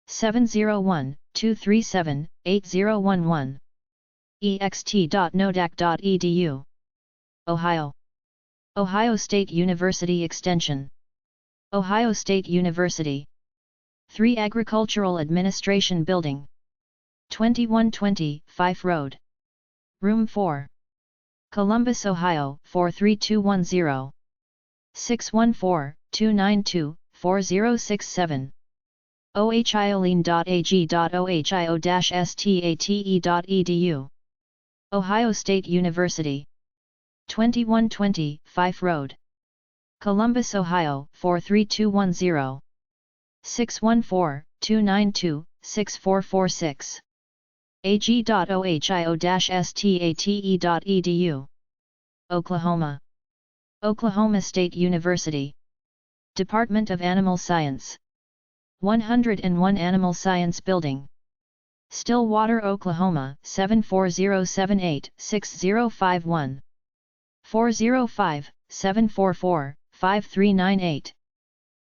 [SPEAKER 1] 701-237-8011. ext.nodac.edu. Ohio. Ohio State University Extension. Ohio State University. 3 Agricultural Administration Building. 2120 Fife Road. Room 4. Columbus, Ohio 43210. 614-292-4067. ohioline.ag.ohio-state.edu. Ohio State University. 2120 Fife Road. Columbus, Ohio 43210. 614-292-6446. ag.ohio-state.edu. Oklahoma. Oklahoma State University. Department of Animal Science. 101 Animal Science Building. Stillwater, Oklahoma 74078-6051. 405-744-5398.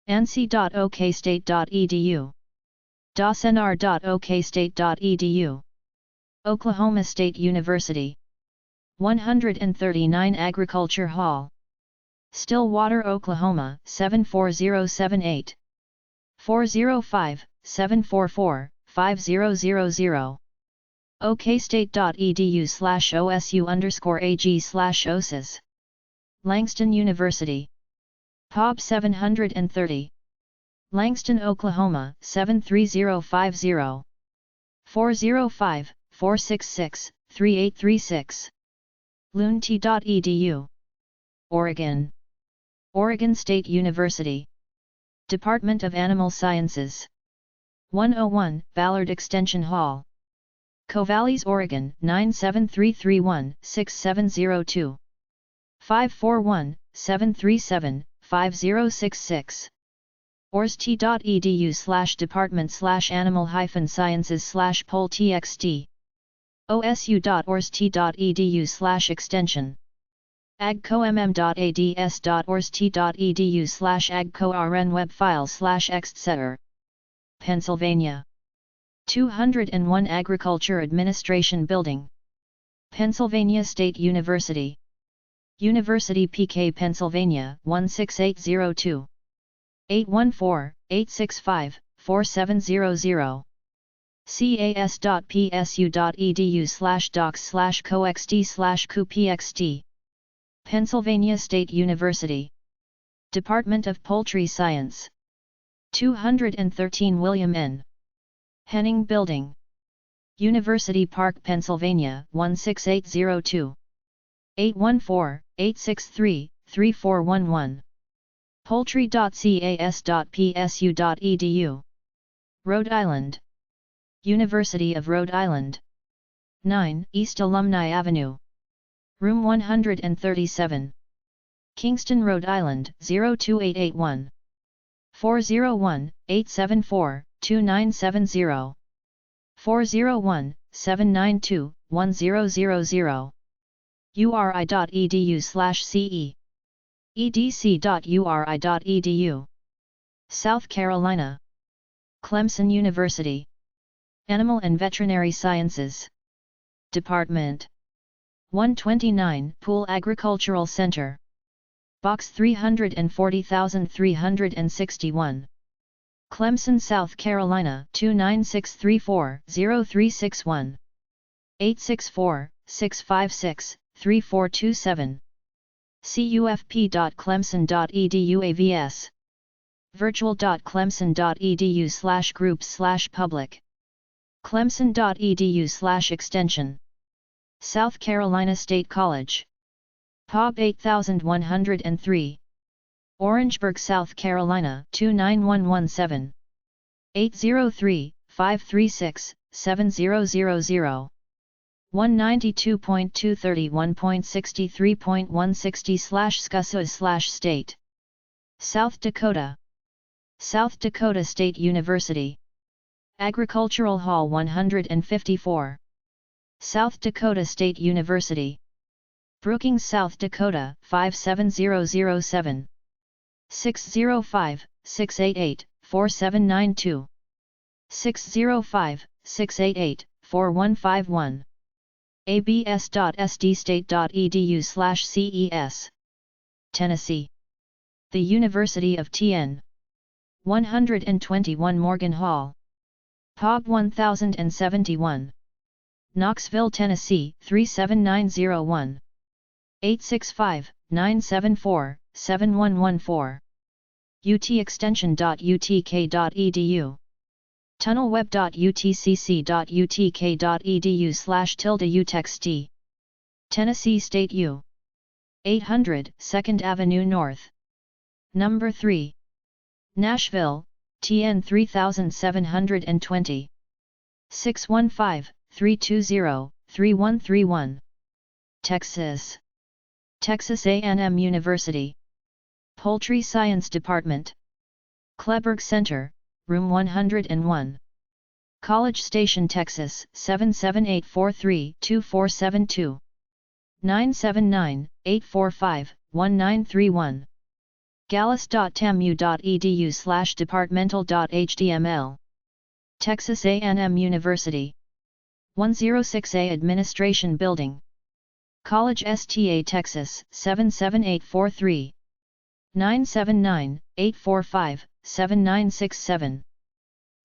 [SPEAKER 1] ansi.okstate.edu. dawsonr.okstate.edu. Oklahoma State University. 139 Agriculture Hall. Stillwater, Oklahoma 74078. 405-744-5000. okstate.edu/osu_ag/osis. Langston University. POB 730. Langston, Oklahoma 73050. 405-466-3836. lunt.edu. Oregon. Oregon State University. Department of Animal Sciences. 101, Ballard Extension Hall. Corvallis, Oregon, 97331-6702. 541-737-5066. orst.edu/department/animal-sciences/pol.txt. osu.orst.edu/extension. agcomm.ads.orst.edu/agcorn webfiles/etc. Pennsylvania. 201 Agriculture Administration Building. Pennsylvania State University. University PK Pennsylvania 16802. 814-865-4700. cas.psu.edu/docs/coxt/cupxt. Pennsylvania State University. Department of Poultry Science. 213 William N. Henning Building. University Park, Pennsylvania 16802. 814-863-3411. poultry.cas.psu.edu. Rhode Island. University of Rhode Island. 9 East Alumni Avenue. Room 137. Kingston, Rhode Island 02881. 401-874-2970. 401-792-1000. uri.edu/ce. edc.uri.edu. South Carolina. Clemson University. Animal and Veterinary Sciences. Department. 129 Pool Agricultural Center. Box 340361. Clemson, South Carolina 29634-0361. 864-656-3427. cufp.clemson.edu avs. virtual.clemson.edu/groups/public. clemson.edu/extension. South Carolina State College. POB 8103. Orangeburg, South Carolina 29117. 803-536-7000. 192.231.63.160/SCUSUS/state. South Dakota. South Dakota State University. Agricultural Hall 154. South Dakota State University. Brookings, South Dakota 57007. 605-688-4792. 605-688-4151. abs.sdstate.edu/ces. Tennessee. The University of TN. 121 Morgan Hall. POB 1071. Knoxville, Tennessee 37901. 865-974-7114. utextension.utk.edu. tunnelweb.utcc.utk.edu/utext. Tennessee State U. 800 2nd Avenue North. Number 3. Nashville, TN 3720. 615-320-3131. Texas. Texas A&M University. Poultry Science Department. Kleberg Center, Room 101. College Station, Texas 77843-2472. 979-845-1931. gallus.tamu.edu/departmental.html. Texas A&M University. 106A Administration Building. College STA Texas 77843. 979-845-7967.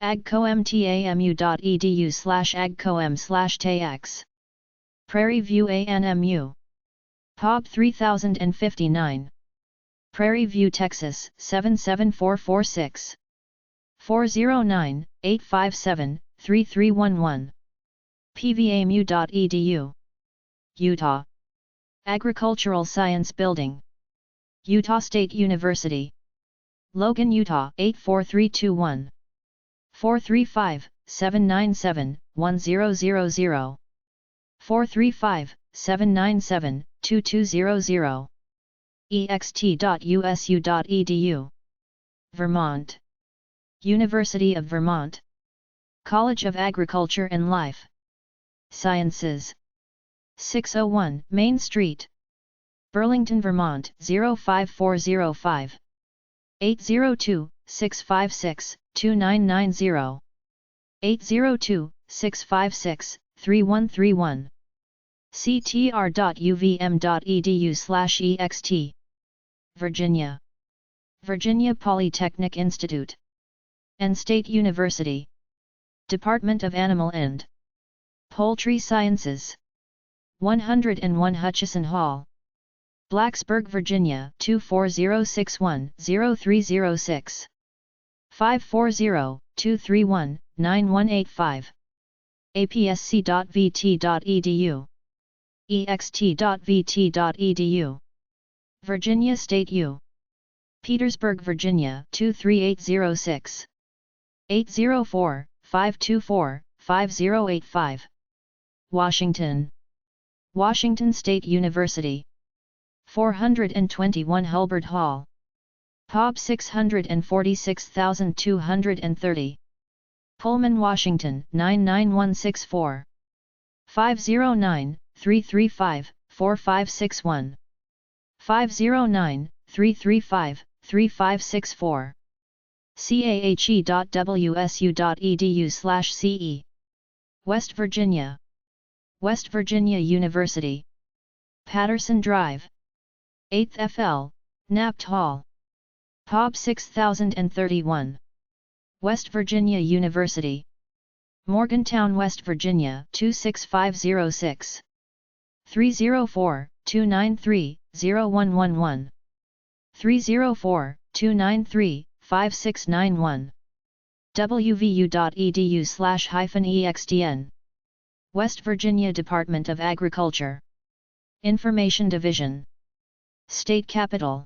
[SPEAKER 1] agcomm.tamu.edu/agcomm/tax. Prairie View A&MU. POB 3059. Prairie View, Texas 77446. 409-857-3311. pvamu.edu. Utah. Agricultural Science Building. Utah State University. Logan, Utah 84321. 435-797-1000. 435-797-2200. ext.usu.edu. Vermont. University of Vermont. College of Agriculture and Life Sciences. 601 Main Street, Burlington, Vermont 05405. 802-656-2990. 802-656-3131. ctr.uvm.edu/ext. Virginia. Virginia Polytechnic Institute. and State University. Department of Animal and Poultry Sciences. 101 Hutchison Hall, Blacksburg, Virginia 24061-0306. 540-231-9185. apsc.vt.edu. ext.vt.edu. Virginia State U. Petersburg, Virginia 23806. 804-524-5085. Washington. Washington State University. 421 Hulbert Hall, Pub 646230. Pullman, Washington 99164. 509-335-4561. 509-335-3564. cahe.wsu.edu/ce. West Virginia. West Virginia University. Patterson Drive. 8th FL, Knapt Hall, Pub 6031. West Virginia University. Morgantown, West Virginia 26506. 304-293-0111. 304-293-5691. wvu.edu/extn. West Virginia Department of Agriculture. Information Division. State Capital.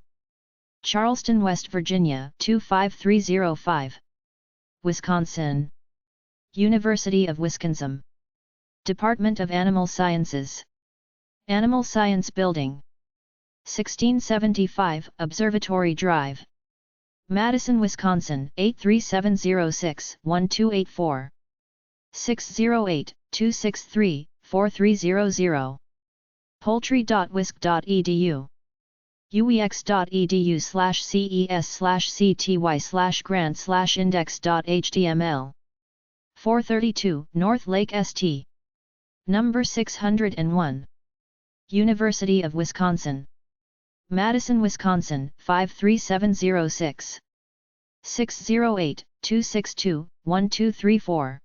[SPEAKER 1] Charleston, West Virginia 25305. Wisconsin. University of Wisconsin. Department of Animal Sciences. Animal Science Building. 1675 Observatory Drive, Madison, Wisconsin 83706-1284. 608-263-4300. Poultry.wisc.edu. uex.edu/ces/cty/grant/index.html. 432 North Lake St. Number 601. University of Wisconsin. Madison, Wisconsin 53706. 608-262-1234.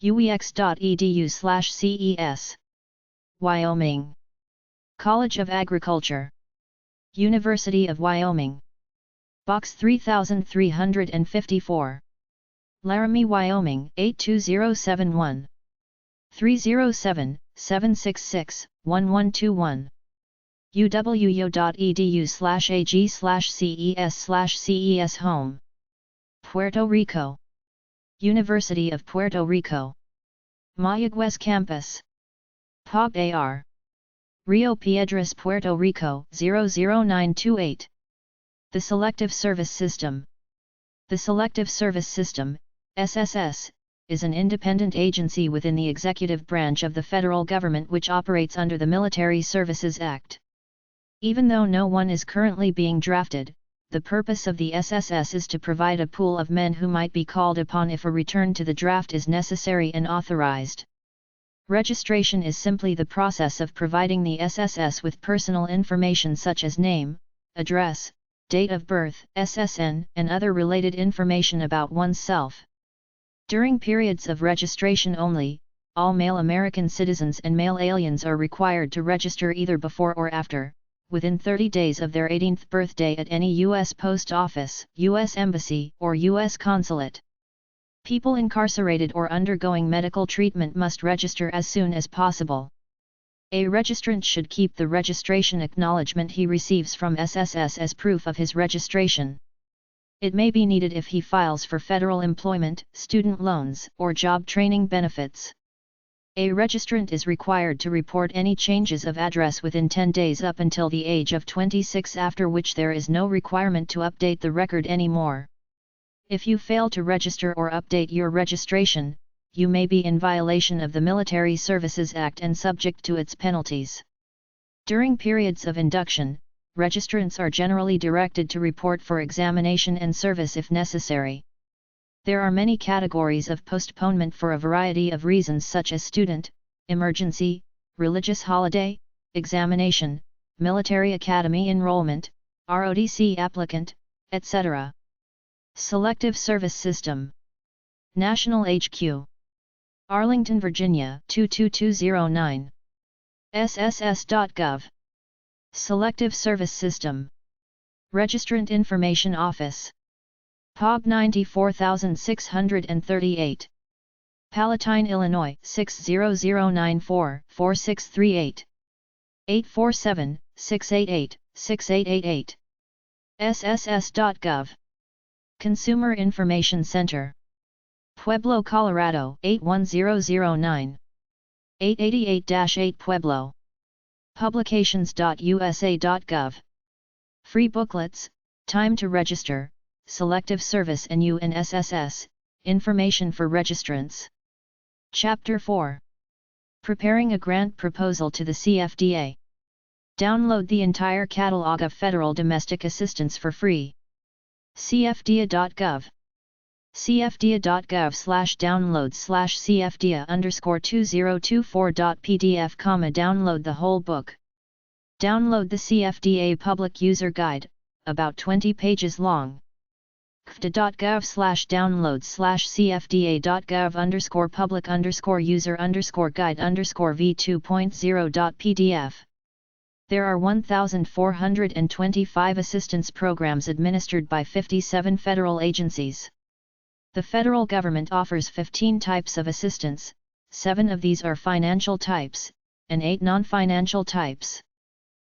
[SPEAKER 1] uex.edu/ces. Wyoming. College of Agriculture. University of Wyoming. Box 3354. Laramie, Wyoming 82071. 307-766-1121. uwyo.edu/ag/ces/ces home. Puerto Rico. University of Puerto Rico. Mayagüez Campus. Pub AR. Rio Piedras, Puerto Rico 00928. The Selective Service System. The Selective Service System, SSS, is an independent agency within the executive branch of the federal government which operates under the Military Services Act. Even though no one is currently being drafted, the purpose of the SSS is to provide a pool of men who might be called upon if a return to the draft is necessary and authorized. Registration is simply the process of providing the SSS with personal information such as name, address, date of birth, SSN, and other related information about oneself. During periods of registration only, all male American citizens and male aliens are required to register either before or after, within 30 days of their 18th birthday at any U.S. Post Office, U.S. Embassy, or U.S. Consulate. People incarcerated or undergoing medical treatment must register as soon as possible. A registrant should keep the registration acknowledgement he receives from SSS as proof of his registration. It may be needed if he files for federal employment, student loans, or job training benefits. A registrant is required to report any changes of address within 10 days up until the age of 26, after which there is no requirement to update the record anymore. If you fail to register or update your registration, you may be in violation of the Military Services Act and subject to its penalties. During periods of induction, registrants are generally directed to report for examination and service if necessary. There are many categories of postponement for a variety of reasons, such as student, emergency, religious holiday, examination, military academy enrollment, ROTC applicant, etc. Selective Service System. National HQ. Arlington, Virginia 22209. SSS.gov. Selective Service System. Registrant Information Office. POG 94638. Palatine, Illinois 60094-4638. 847-688-6888. SSS.gov. Consumer Information Center. Pueblo, Colorado 81009. 888-8 Pueblo. Publications.usa.gov. Free booklets, Time to Register, Selective Service and UNSSS, Information for Registrants. Chapter 4. Preparing a Grant Proposal to the CFDA. Download the entire catalog of federal domestic assistance for free. CFDA.gov. cfda.gov/downloads/cfda_2024.pdf, download the whole book. Download the CFDA Public User Guide, about 20 pages long. cfda.gov/downloads/cfda.gov_public_user_guide_v2.0.pdf. There are 1,425 assistance programs administered by 57 federal agencies. The federal government offers 15 types of assistance, 7 of these are financial types, and 8 non-financial types.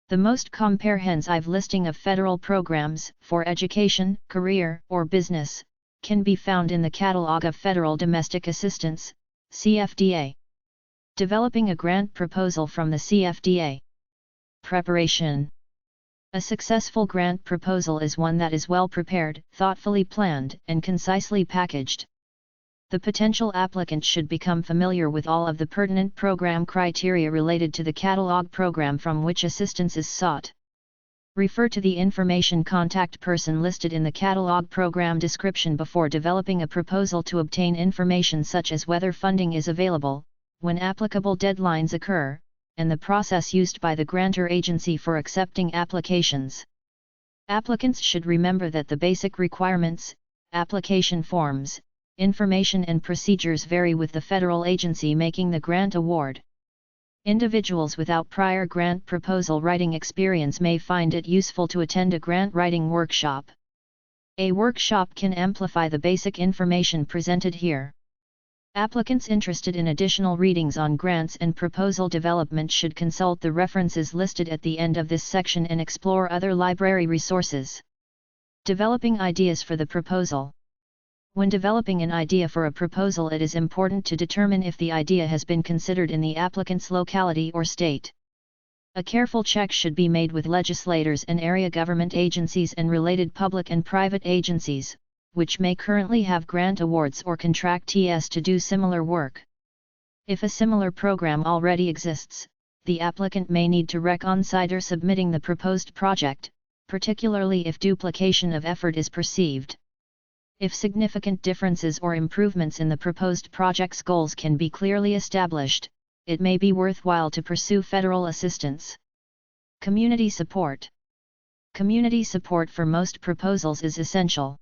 [SPEAKER 1] The most comprehensive listing of federal programs, for education, career, or business, can be found in the Catalog of Federal Domestic Assistance, CFDA. Developing a grant proposal from the CFDA. Preparation. A successful grant proposal is one that is well prepared, thoughtfully planned, and concisely packaged. The potential applicant should become familiar with all of the pertinent program criteria related to the catalog program from which assistance is sought. Refer to the information contact person listed in the catalog program description before developing a proposal to obtain information such as whether funding is available, when applicable deadlines occur, and the process used by the grantor agency for accepting applications. Applicants should remember that the basic requirements, application forms, information and procedures vary with the federal agency making the grant award. Individuals without prior grant proposal writing experience may find it useful to attend a grant writing workshop. A workshop can amplify the basic information presented here. Applicants interested in additional readings on grants and proposal development should consult the references listed at the end of this section and explore other library resources. Developing ideas for the proposal. When developing an idea for a proposal, it is important to determine if the idea has been considered in the applicant's locality or state. A careful check should be made with legislators and area government agencies and related public and private agencies, which may currently have grant awards or contractees to do similar work. If a similar program already exists, the applicant may need to reconsider submitting the proposed project, particularly if duplication of effort is perceived. If significant differences or improvements in the proposed project's goals can be clearly established, it may be worthwhile to pursue federal assistance. Community support. Community support for most proposals is essential.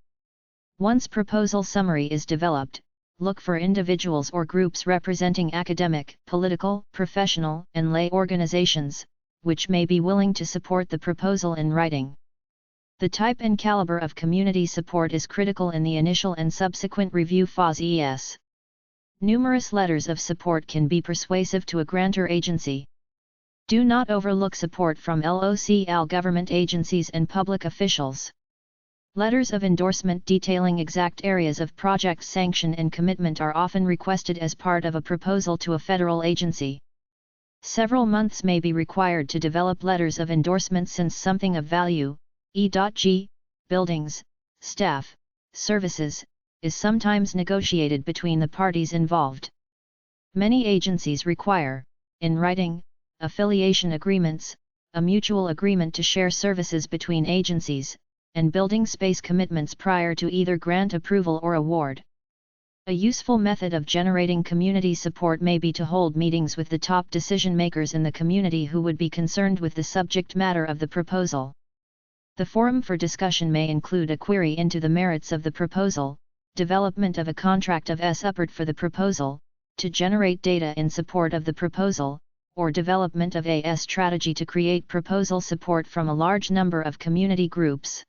[SPEAKER 1] Once proposal summary is developed, look for individuals or groups representing academic, political, professional, and lay organizations, which may be willing to support the proposal in writing. The type and caliber of community support is critical in the initial and subsequent review phases. Numerous letters of support can be persuasive to a grantor agency. Do not overlook support from local government agencies and public officials. Letters of endorsement detailing exact areas of project sanction and commitment are often requested as part of a proposal to a federal agency. Several months may be required to develop letters of endorsement since something of value, e.g., buildings, staff, services, is sometimes negotiated between the parties involved. Many agencies require, in writing, affiliation agreements, a mutual agreement to share services between agencies, and building space commitments prior to either grant approval or award. A useful method of generating community support may be to hold meetings with the top decision makers in the community who would be concerned with the subject matter of the proposal. The forum for discussion may include a query into the merits of the proposal, development of a contract of support for the proposal, to generate data in support of the proposal, or development of a strategy to create proposal support from a large number of community groups.